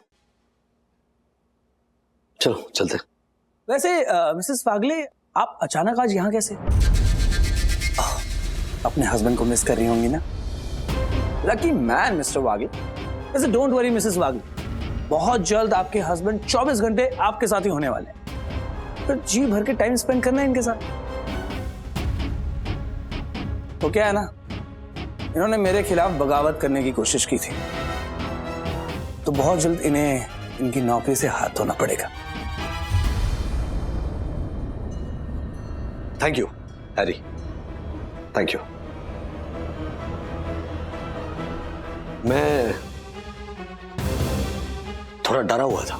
चलो चलते। वैसे मिसेस वागले, आप अचानक आज यहाँ कैसे? अपने हस्बैंड को मिस कर रही होंगी ना? लकी मैन मिस्टर वागले। वैसे डोंट वरी मिसेस वागले, बहुत जल्द आपके हस्बैंड 24 घंटे आपके साथ ही होने वाले हैं। तो जी भर के टाइम स्पेंड करना है इनके साथ। तो क्या है ना, इन्होंने मेरे खिलाफ बगावत करने की कोशिश की थी, तो बहुत जल्द इन्हें इनकी नौकरी से हाथ धोना पड़ेगा। Thank you Harry, thank you. मैं थोड़ा डरा हुआ था।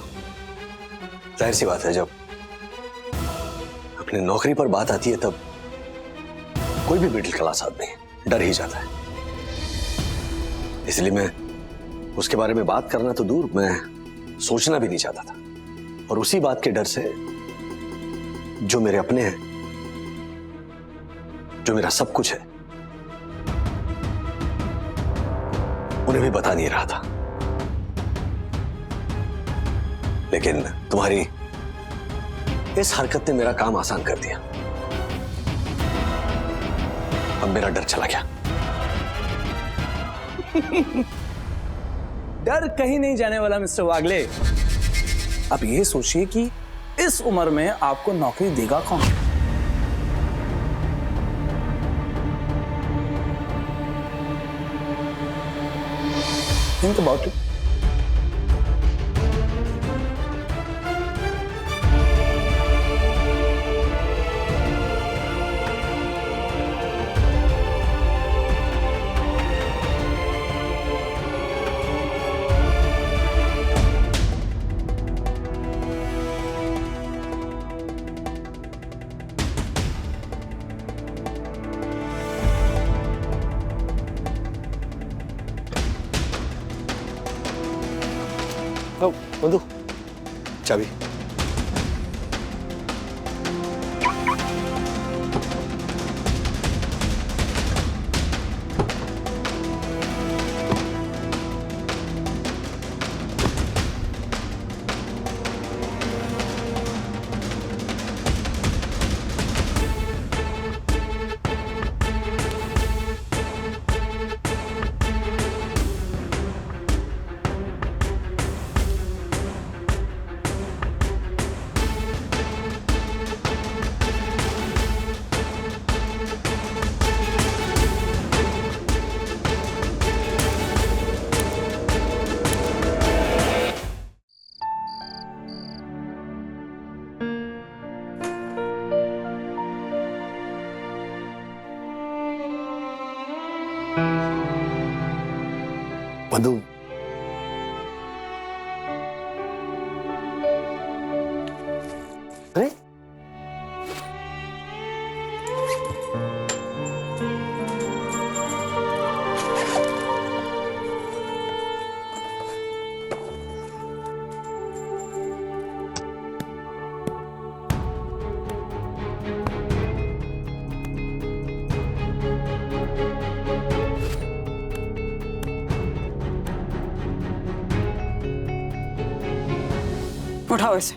जाहिर सी बात है, जब अपनी नौकरी पर बात आती है तब कोई भी मिडिल क्लास आदमी डर ही जाता है। इसलिए मैं उसके बारे में बात करना तो दूर, मैं सोचना भी नहीं चाहता था। और उसी बात के डर से जो मेरे अपने हैं, जो मेरा सब कुछ है, उन्हें भी बता नहीं रहा था। लेकिन तुम्हारी इस हरकत ने मेरा काम आसान कर दिया। अब मेरा डर चला गया। डर कहीं नहीं जाने वाला मिस्टर वागले। अब ये सोचिए कि इस उम्र में आपको नौकरी देगा कौन? Think about it. बंधु, चाबी। बंधु, अरे उठाओ इसे।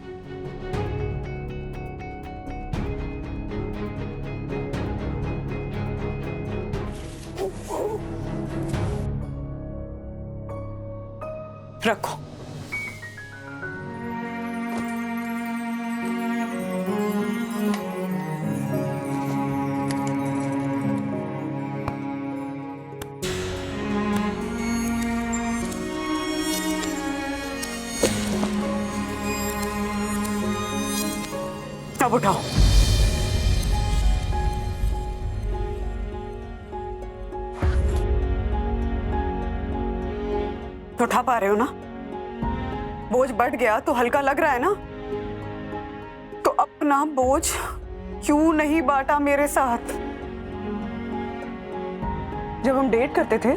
रखो। अब उठाओ। तो उठा पा रहे हो ना? बोझ बढ़ गया तो हल्का लग रहा है ना? तो अपना बोझ क्यों नहीं बांटा मेरे साथ? जब हम डेट करते थे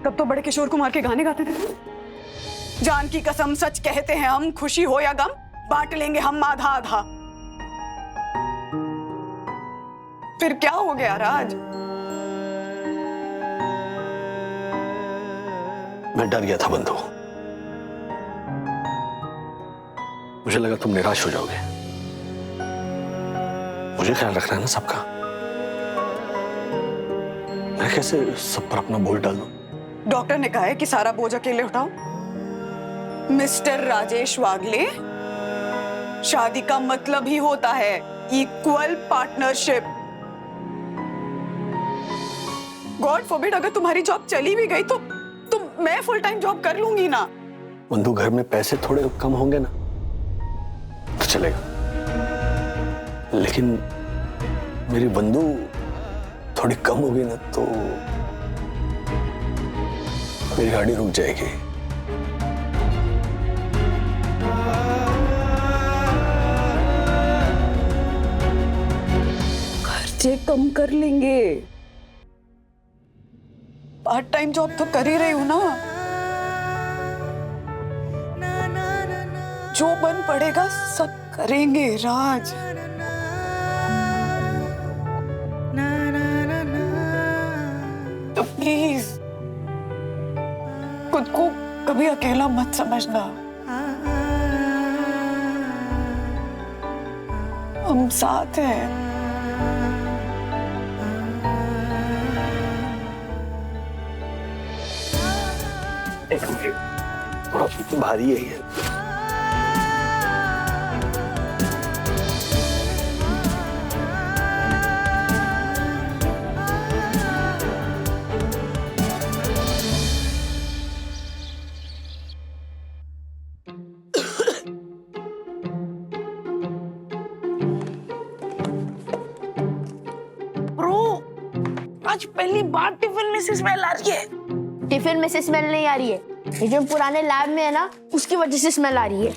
तब तो बड़े किशोर कुमार के गाने गाते थे। जान की कसम सच कहते हैं हम, खुशी हो या गम बांट लेंगे हम आधा आधा। फिर क्या हो गया राज? मैं डर गया था बंधु। मुझे लगा तुम निराश हो जाओगे। मुझे ख्याल रखना है ना सबका। मैं कैसे सब पर अपना बोझ डाल दूं? डॉक्टर ने कहा है कि सारा बोझ अकेले उठाओ। मिस्टर राजेश वागले, शादी का मतलब ही होता है इक्वल पार्टनरशिप। गॉड फॉरबिड अगर तुम्हारी जॉब चली भी गई तो मैं फुल टाइम जॉब कर लूंगी ना। बंधु, घर में पैसे थोड़े कम होंगे ना तो चलेगा, लेकिन मेरी बंधु थोड़ी कम होगी ना तो मेरी गाड़ी रुक जाएगी। खर्चे कम कर लेंगे। पार्ट टाइम जॉब तो कर ही रही हूं ना। जो बन पड़ेगा सब करेंगे राज। तो प्लीज खुद को कभी अकेला मत समझना। हम साथ हैं। थोड़ा भारी है ये। आज पहली बार टिफिन में से स्मेल आ रही है। टिफिन में से स्मेल नहीं आ रही है, ये जो पुराने लैब में है ना उसकी वजह से स्मेल आ रही है।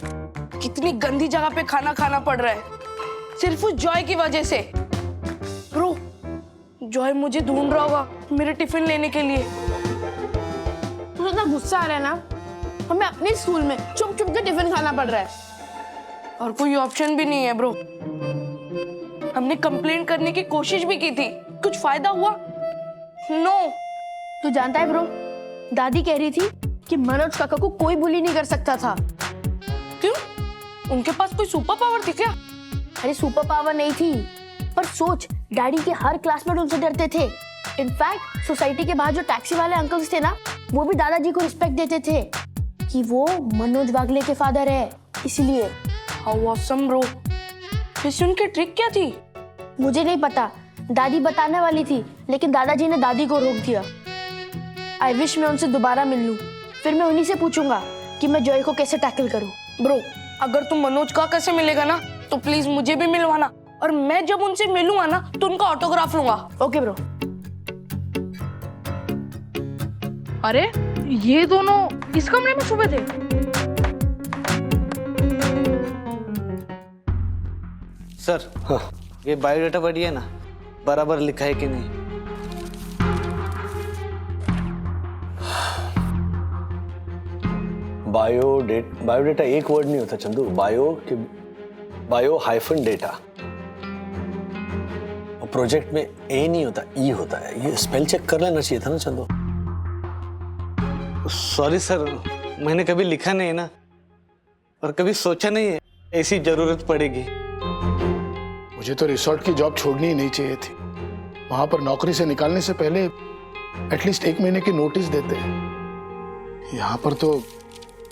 कितनी गंदी जगह पे खाना खाना पड़ रहा है सिर्फ उस जॉय की वजह से। ब्रो, जॉय मुझे ढूंढ रहा होगा मेरे टिफिन लेने के लिए। मुझे इतना गुस्सा आ रहा है ना, हमें अपने स्कूल में चुप चुप के टिफिन खाना पड़ रहा है और कोई ऑप्शन भी नहीं है। ब्रो, हमने कंप्लेंट करने की कोशिश भी की थी, कुछ फायदा हुआ? नो। तू जानता है ब्रो, दादी कह रही थी कि मनोज काका को कोई बुली नहीं कर सकता था। क्यों? उनके पास कोई सुपर पावर थी क्या? अरे सुपर पावर नहीं थी, पर सोच, डैडी के हर क्लासमेट उनसे डरते थे। इनफैक्ट सोसाइटी के बाहर जो टैक्सी वाले अंकल्स थे ना, वो भी दादाजी को रिस्पेक्ट देते थे कि वो मनोज वागले के फादर है, इसलिए। How awesome bro. वैसे उनकी ट्रिक क्या थी? मुझे नहीं पता, दादी बताने वाली थी लेकिन दादाजी ने दादी को रोक दिया। आई विश मैं उनसे दोबारा मिल लूं, फिर मैं उन्हीं से पूछूंगा कि मैं जॉय को कैसे टैकल करूं। ब्रो, अगर तुम मनोज का कैसे मिलेगा ना तो प्लीज मुझे भी मिलवाना, और मैं जब उनसे मिलूंगा ना तो उनका ऑटोग्राफ लूंगा। Okay bro. अरे ये दोनों इस कमरे में छुपे थे। सर, हाँ, ये बायोडाटा पढ़िए ना, बराबर लिखा है कि नहीं? बायोडेटा एक वर्ड नहीं होता चंदू, बायो हाइफन डेटा। और प्रोजेक्ट में ए नहीं होता, ई होता है। ये स्पेल चेक कर लेना चाहिए था ना चंदू। सॉरी सर, मैंने कभी लिखा नहीं ना, और कभी सोचा नहीं है ऐसी जरूरत पड़ेगी। मुझे तो रिसोर्ट की जॉब छोड़नी ही नहीं चाहिए थी। वहां पर नौकरी से निकालने से पहले एटलीस्ट 1 महीने की नोटिस देते हैं। यहाँ पर तो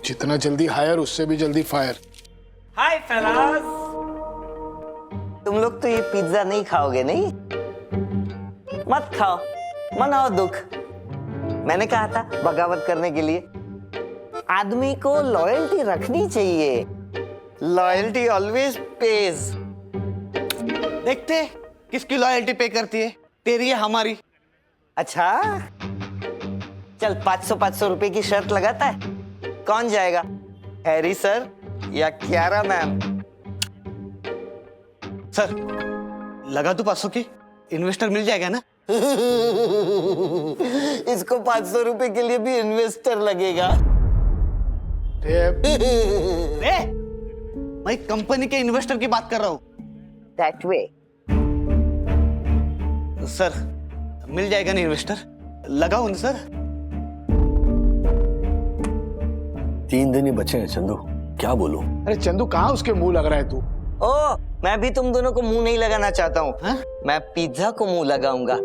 जितना जल्दी हायर उससे भी जल्दी फायर। हाय फेलास, तुम लोग तो ये पिज्जा नहीं खाओगे नहीं? मत खाओ, मनाओ दुख। मैंने कहा था बगावत करने के लिए। आदमी को लॉयल्टी रखनी चाहिए। Loyalty always page. देखते किसकी लॉयल्टी पे करती है, तेरी या हमारी? अच्छा, चल 500 रुपए की शर्त लगाता है। कौन जाएगा, हैरी सर या क्यारा मैम? सर, लगा दो 500 की, इन्वेस्टर मिल जाएगा ना? इसको 500 रुपए के लिए भी इन्वेस्टर लगेगा। मैं कंपनी के इन्वेस्टर की बात कर रहा हूँ। That way. सर, मिल जाएगा ना इन्वेस्टर? लगाओ ना सर। 3 दिन ही बचे हैं चंदू, क्या बोलूं? अरे चंदू, कहाँ उसके मुंह लग रहा है तू? ओ, मैं भी तुम दोनों को मुंह नहीं लगाना चाहता हूँ। मैं पिज्जा को मुंह लगाऊंगा।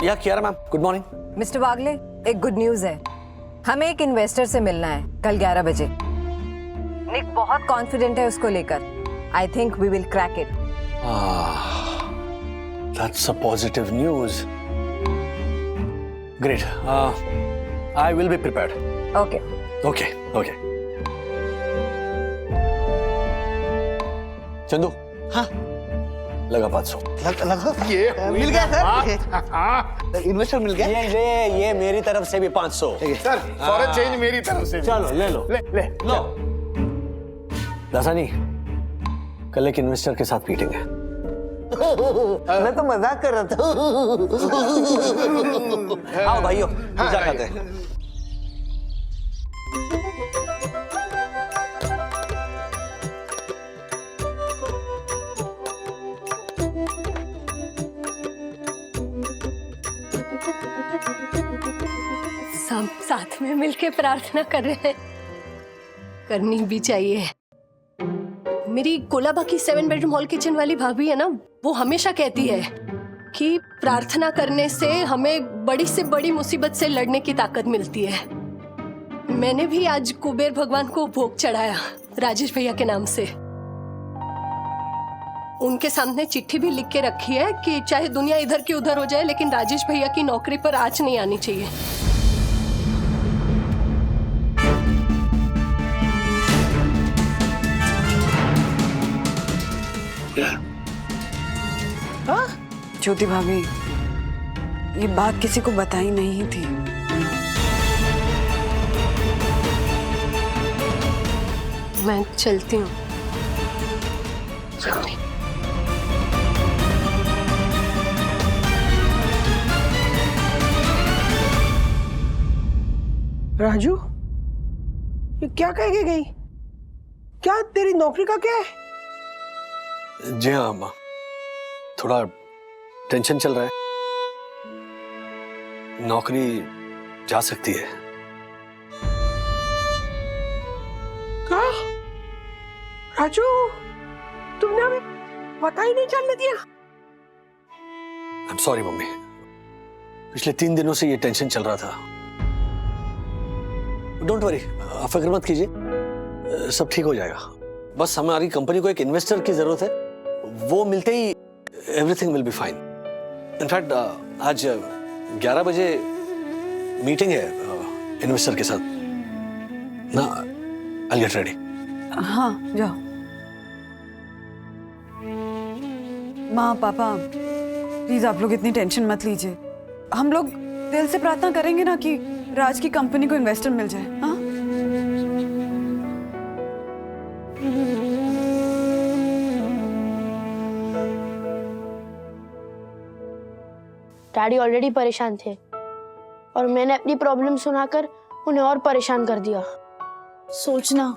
या Kiara ma'am, good morning. Mister Wagle, एक गुड न्यूज है। हमें एक इन्वेस्टर से मिलना है कल 11 बजे। निक बहुत कॉन्फिडेंट है उसको लेकर। I think we will crack it. That's a positive news. Great. I will be prepared. Okay. Okay. Okay. Chandu, हाँ लगा 500। लगा ये मिल गया सर। इन्वेस्टर मिल गया। ये मेरी तरफ से भी 500। सर फॉरेन चेंज मेरी तरफ से भी। चलो ले लो, ले लो। दासानी, कल एक इन्वेस्टर के साथ मीटिंग है। मैं तो मजाक कर रहा था। आओ भाइयों, पूजा करते हैं। सब साथ में मिलके प्रार्थना कर रहे हैं, करनी भी चाहिए। मेरी कोलाबा की 7 बेडरूम हॉल किचन वाली भाभी है ना, वो हमेशा कहती है कि प्रार्थना करने से हमें बड़ी से बड़ी मुसीबत से लड़ने की ताकत मिलती है। मैंने भी आज कुबेर भगवान को भोग चढ़ाया राजेश भैया के नाम से। उनके सामने चिट्ठी भी लिख के रखी है कि चाहे दुनिया इधर की उधर हो जाए, लेकिन राजेश भैया की नौकरी पर आँच नहीं आनी चाहिए। ज्योति भाभी, ये बात किसी को बताई नहीं थी। मैं चलती हूँ। राजू, ये क्या कह के गई? क्या तेरी नौकरी का क्या है? जी हाँ अम्मा, थोड़ा टेंशन चल रहा है। नौकरी जा सकती है। क्या? राजू, तुमने हमें पता ही नहीं चलने दिया। I'm sorry मम्मी, पिछले 3 दिनों से ये टेंशन चल रहा था। डोंट वरी, आप फिक्र मत कीजिए, सब ठीक हो जाएगा। बस हमारी कंपनी को एक इन्वेस्टर की जरूरत है, वो मिलते ही everything will be fine. In fact आज 11 बजे मीटिंग है इन्वेस्टर के साथ ना। I'll get ready. हाँ जाओ। माँ पापा, प्लीज आप लोग इतनी टेंशन मत लीजिए। हम लोग दिल से प्रार्थना करेंगे ना कि राज की कंपनी को इन्वेस्टर मिल जाए। हाँ, डैडी ऑलरेडी परेशान थे और मैंने अपनी प्रॉब्लम सुनाकर उन्हें और परेशान कर दिया। सोचना,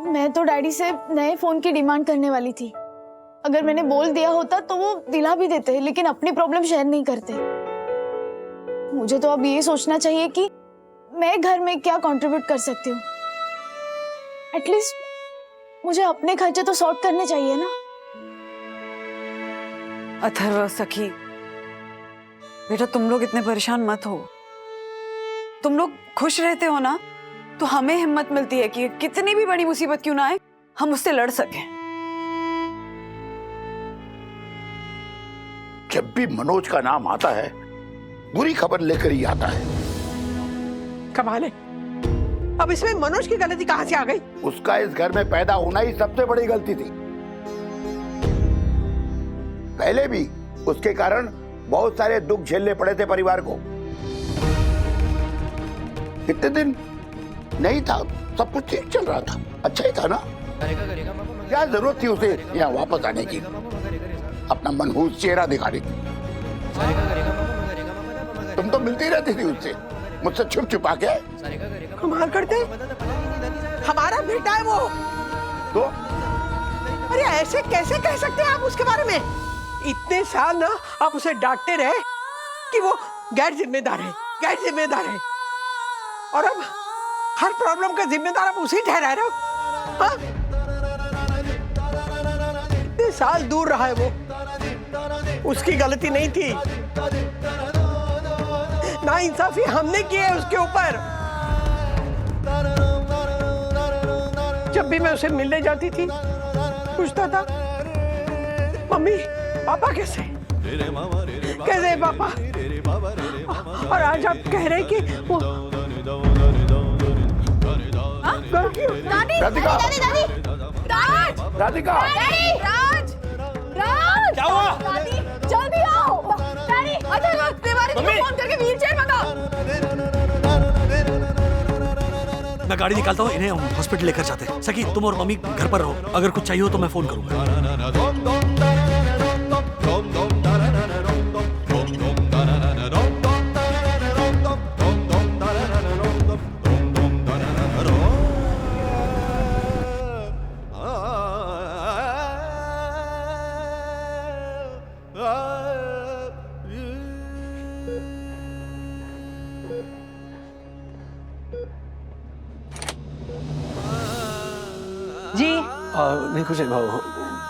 मैं तो डैडी से नए फोन की डिमांड करने वाली थी। अगर मैंने बोल दिया होता तो वो दिला भी देते, लेकिन अपनी प्रॉब्लम शेयर नहीं करते। मुझे तो अब ये सोचना चाहिए कि मैं घर में क्या कंट्रीब्यूट कर सकती हूँ। एटलीस्ट मुझे अपने खर्चे तो सॉर्ट करने चाहिए ना। अथर्व, सखी, बेटा तुम लोग इतने परेशान मत हो। तुम लोग खुश रहते हो ना, तो हमें हिम्मत मिलती है कि कितनी भी बड़ी मुसीबत क्यों ना आए, हम उससे लड़ सकें। जब भी मनोज का नाम आता है, बुरी खबर लेकर ही आता है। कमाल है, अब इसमें मनोज की गलती कहां से आ गई? उसका इस घर में पैदा होना ही सबसे बड़ी गलती थी। पहले भी उसके कारण बहुत सारे दुख झेलने पड़े थे परिवार को। कितने दिन नहीं था, सब कुछ ठीक चल रहा था, अच्छा ही था ना। क्या जरूरत थी उसे यहाँ वापस आने की, अपना मनहूस चेहरा दिखाने की? तुम तो मिलती रहती थी उससे, मुझसे छुप छुपा के। कमाल करते, हमारा बेटा है वो तो? अरे ऐसे कैसे कह सकते हैं आप उसके बारे में? इतने साल ना आप उसे डांटते रहे कि वो गैर जिम्मेदार है, और अब हर प्रॉब्लम का जिम्मेदार आप उसे ठहरा रहे हो। हाँ? इतने साल दूर रहा है वो, उसकी गलती नहीं थी। ना इंसाफी हमने की है उसके ऊपर। जब भी मैं उसे मिलने जाती थी पूछता था मम्मी पापा कैसे कैसे पापा, और आज आप कह रहे हैं कि वो राधिका, राधिका, क्या हुआ? जल्दी आओ डैडी। अच्छा तिवारी को फोन करके व्हीलचेयर मंगाओ। मैं गाड़ी निकालता हूँ, इन्हें हॉस्पिटल लेकर जाते हैं। सकी तुम और मम्मी घर पर रहो, अगर कुछ चाहिए हो तो मैं फोन करूंगा। जी नहीं कुछ नहीं।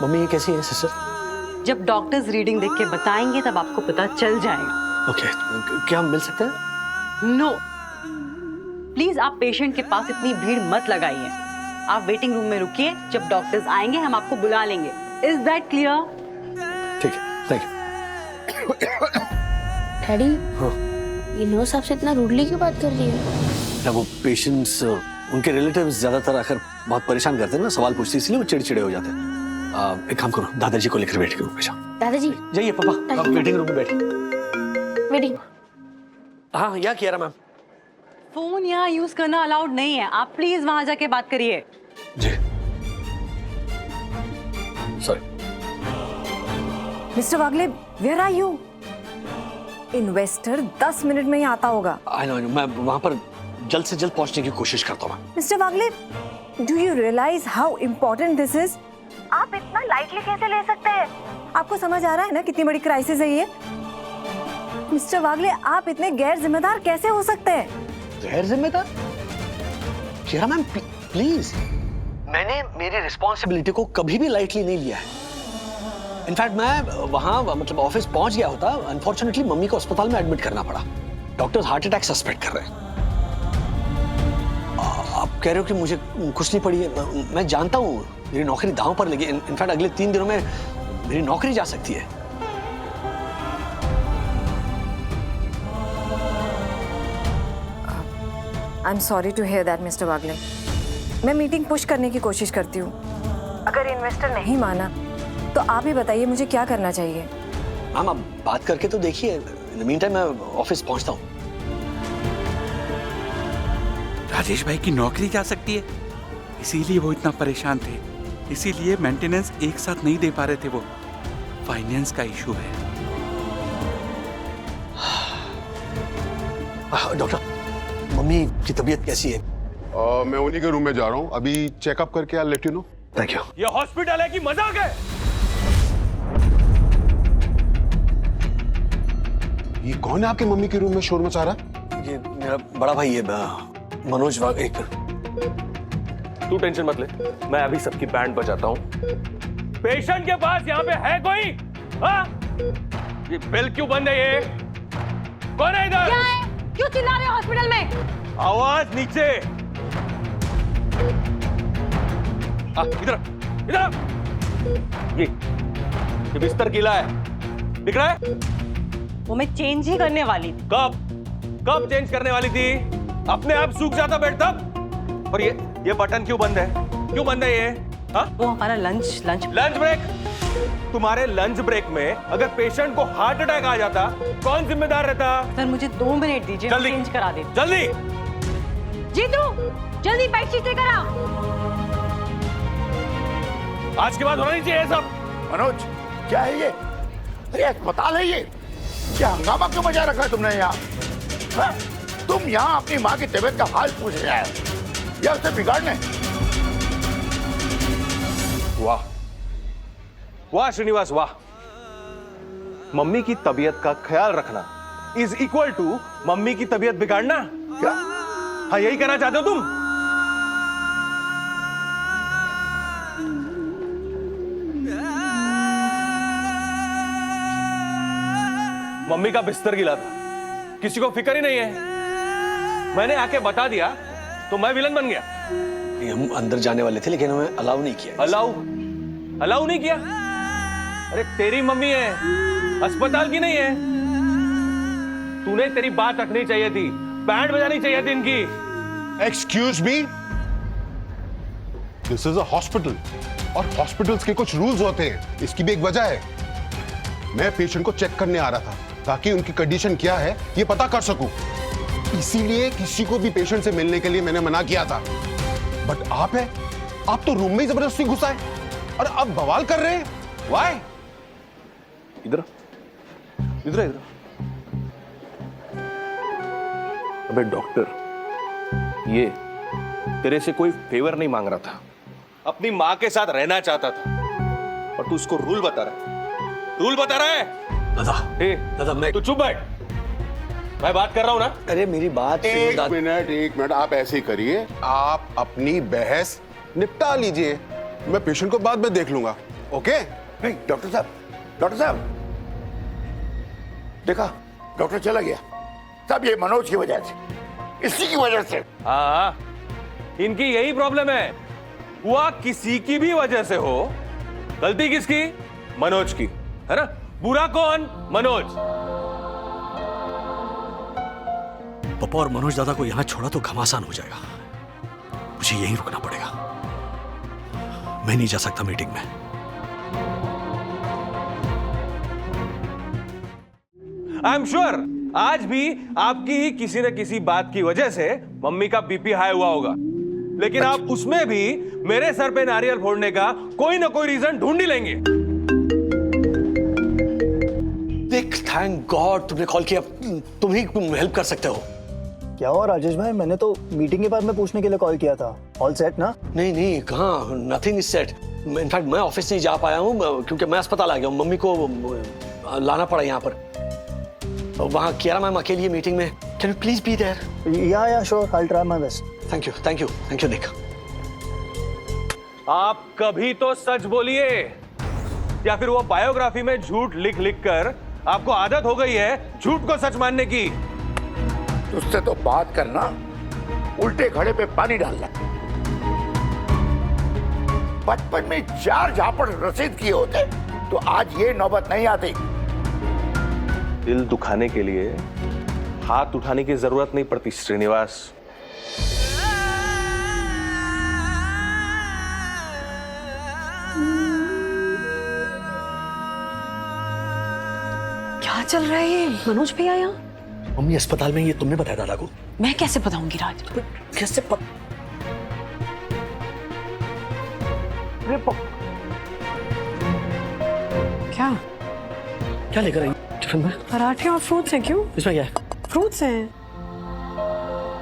मम्मी कैसी है सिस्टर? जब डॉक्टर्स रीडिंग देख के बताएंगे तब आपको पता चल जाएगा। ओके, क्या हम मिल सकते हैं? नो प्लीज, आप पेशेंट के पास इतनी भीड़ मत लगाइए। आप वेटिंग रूम में रुकिए, जब डॉक्टर्स आएंगे हम आपको बुला लेंगे। Is that clear? ठीक है, थैंक यू। डैडी हाँ। ये नर्स आपसे इतना रूडली क्यों बात कर रही है? क्या वो पेशेंट्स उनके रिलेटिव्स ज्यादातर आकर बहुत परेशान करते हैं ना, सवाल पूछते हैं, इसलिए वो चिड़चिड़े हो जाते हैं। एक काम करो, दादाजी को लेकर वेटिंग रूम में जाओ। दादाजी जाइए पापा, आप वेटिंग रूम में बैठिए। वेटिंग। हाँ, यहाँ किया मैम। फोन यहाँ यूज करना अलाउड नहीं है, आप प्लीज वहां जाके बात करिए। जी sorry. Mister Wagle, where are you? Investor 10 minute में ही आता होगा। आई नो, मैं वहां पर जल्द से जल्द पहुंचने की कोशिश करता हूँ। Mister Wagle, do you realise how important this is? आप इतना लाइटली कैसे ले सकते हैं? आपको समझ आ रहा है ना कितनी बड़ी क्राइसिस है ये? मिस्टर वागले, आप इतने गैर जिम्मेदार कैसे हो सकते हैं? गैर जिम्मेदार? शेरा मैम प्लीज, मैंने मेरी रिस्पॉन्सिबिलिटी को कभी भी लाइटली नहीं लिया है। इनफैक्ट मैं वहां मतलब ऑफिस पहुंच गया होता, अनफॉर्चुनेटली मम्मी को अस्पताल में एडमिट करना पड़ा। डॉक्टर्स हार्ट अटैक सस्पेक्ट कर रहे हैं। आप कह रहे हो कि मुझे कुछ नहीं पड़ी है? मैं जानता हूँ मेरी नौकरी दांव पर लगी। इनफैक्ट अगले 3 दिनों में मेरी नौकरी जा सकती है। I am sorry to hear that mister Wagle. मैं मीटिंग पुश करने की कोशिश करती हूँ। अगर इन्वेस्टर नहीं माना तो आप ही बताइए मुझे क्या करना चाहिए। मैम आप बात करके तो देखिए, इन द मीनटाइम मैं ऑफिस पहुंचता हूँ। राजेश भाई की नौकरी जा सकती है, इसीलिए वो इतना परेशान थे, इसीलिए मेंटेनेंस एक साथ नहीं दे पा रहे थे। वो फाइनेंस का इशू है। डॉक्टर, मम्मी की तबीयत कैसी है? मैं उन्हीं के रूम में जा रहा हूँ, अभी चेकअप करके I let you know. Thank you. ये हॉस्पिटल है कि मजाक है? ये कौन है आपके मम्मी के रूम में शोर मचा रहा है? ये मेरा बड़ा भाई है, मनोज वागले। तू टेंशन मत ले, मैं अभी सबकी बैंड बजाता हूँ। पेशेंट के पास यहाँ पे है कोई? हाँ? ये बेल क्यों बंद है? ये कौन है इधर? क्या है? क्यों चिल्ला रहे हो हॉस्पिटल में? आवाज नीचे। इधर इधर। ये बिस्तर गीला है, दिख रहा है? वो मैं चेंज ही करने वाली थी। कब चेंज करने वाली थी? अपने आप सूख जाता बेड तब। और ये बटन क्यों बंद है? क्यों बंद है ये? हाँ? वो हमारा लंच ब्रेक। तुम्हारे लंच ब्रेक में अगर पेशेंट को हार्ट अटैक आ जाता, कौन जिम्मेदार रहता? सर मुझे 2 मिनट दीजिए, जल्दी चेंज करा दे। जल्दी। जीतू, जल्दी बेडशीट लेकर आ। आज के बाद होना नहीं चाहिए सब। मनोज, क्या है ये? अरे अस्पताल है ये, क्या हंगामा क्यों मचा रखा है तुमने यहाँ? हाँ? तुम यहाँ अपनी माँ की तबीयत का हाल पूछ रहे हो या उसे बिगाड़ने? वाह वाह श्रीनिवास वाह। मम्मी की तबीयत का ख्याल रखना इज इक्वल टू मम्मी की तबीयत बिगाड़ना। क्या? हाँ, यही कहना चाहते हो तुम? मम्मी का बिस्तर गिला था, किसी को फिक्र ही नहीं है। मैंने आके बता दिया तो मैं विलन बन गया। हम अंदर जाने वाले थे लेकिन हमें अलाउ नहीं किया। अलाउ नहीं किया? अरे तेरी मम्मी है, अस्पताल की नहीं है। तूने तेरी बात रखनी चाहिए थी, बैंड बजानी चाहिए थी इनकी। Excuse me, this is a hospital और हॉस्पिटल्स के कुछ रूल्स होते हैं, इसकी भी एक वजह है। मैं पेशेंट को चेक करने आ रहा था ताकि उनकी कंडीशन क्या है ये पता कर सकूं। इसीलिए किसी को भी पेशेंट से मिलने के लिए मैंने मना किया था। बट आप तो रूम में ही जबरदस्ती घुसाए और अब बवाल कर रहे हैं। व्हाई? इधर इधर इधर। अबे डॉक्टर, ये तेरे से कोई फेवर नहीं मांग रहा था, अपनी मां के साथ रहना चाहता था और तू उसको रूल बता रहा है। रूल बता रहा है दादा मैं तू चुप बैठ, मैं बात कर रहा हूं ना। अरे मेरी बात एक मिनट, आप ऐसे ही करिए, आप अपनी बहस निपटा लीजिए, मैं पेशेंट को बाद में देख लूंगा। ओके? नहीं डॉक्टर साहब, देखा डॉक्टर चला गया। सब ये मनोज की वजह से, इसी की वजह से। हाँ, इनकी यही प्रॉब्लम है। हुआ किसी की भी वजह से हो, गलती किसकी? मनोज की, है ना? बुरा कौन? मनोज। पापा और मनोज दादा को यहां छोड़ा तो घमासान हो जाएगा। मुझे यहीं रुकना पड़ेगा, मैं नहीं जा सकता मीटिंग में। आई एम श्योर आज भी आपकी ही किसी न किसी बात की वजह से मम्मी का बीपी हाई हुआ होगा, लेकिन आप उसमें भी मेरे सर पे नारियल फोड़ने का कोई ना कोई रीजन ढूंढ ही लेंगे। देख, थैंक गॉड तुमने कॉल किया, तुम ही हेल्प कर सकते हो। क्या हुआ राजेश भाई? मैंने तो मीटिंग के बाद में पूछने के लिए कॉल किया था। ऑल सेट ना? नहीं कहाँ, नथिंग इज सेट। इनफैक्ट मैं ऑफिस नहीं जा पाया हूँ क्योंकि मैं अस्पताल आ गया हूँ। मम्मी को लाना पड़ा यहाँ पर। वहाँ कियारा मैम अकेली है मीटिंग में। Can you please be there? Yeah sure, I will try my best. Thank you Nick. आप कभी तो सच बोलिए, या फिर वो बायोग्राफी में झूठ लिख कर आपको आदत हो गई है झूठ को सच मानने की। उससे तो बात करना उल्टे घड़े पे पानी डालना। बचपन में 4 झापड़ रसीद किए होते तो आज ये नौबत नहीं आती। दिल दुखाने के लिए हाथ उठाने की जरूरत नहीं पड़ती श्रीनिवास। क्या चल रहा है ये? मनोज भैया यहाँ? मम्मी अस्पताल में, ये तुमने बताया दादा को? मैं कैसे बताऊंगी राज? कैसे क्या लेकर आई टिफिन में? पराठे और फ्रूट्स हैं। क्यों? इसमें क्या है? फ्रूट्स हैं।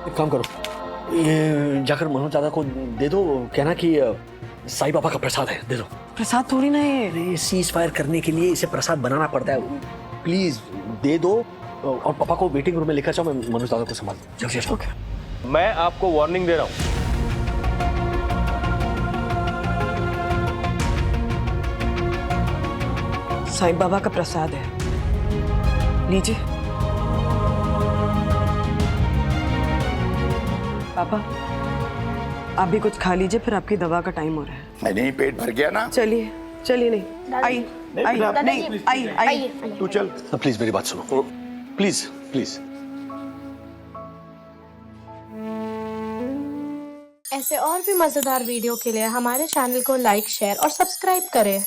एक काम करो, ये जाकर मनोज दादा को दे दो, कहना कि साईं बाबा का प्रसाद है, दे दो। प्रसाद थोड़ी ना है। सीज फायर करने के लिए इसे प्रसाद बनाना पड़ता है। प्लीज दे दो और पापा को वेटिंग रूम में लेकर जाओ, मैं मनोज दादा को संभाल जल्दी से। मैं आपको वार्निंग दे रहा हूं, साईं बाबा का प्रसाद है, लीजिए। पापा आप भी कुछ खा लीजिए, फिर आपकी दवा का टाइम हो रहा है। नहीं पेट भर गया ना? चलिए नहीं, आई। तू चल। प्लीज मेरी बात सुनो, प्लीज। ऐसे और भी मजेदार वीडियो के लिए हमारे चैनल को लाइक, शेयर और सब्सक्राइब करें।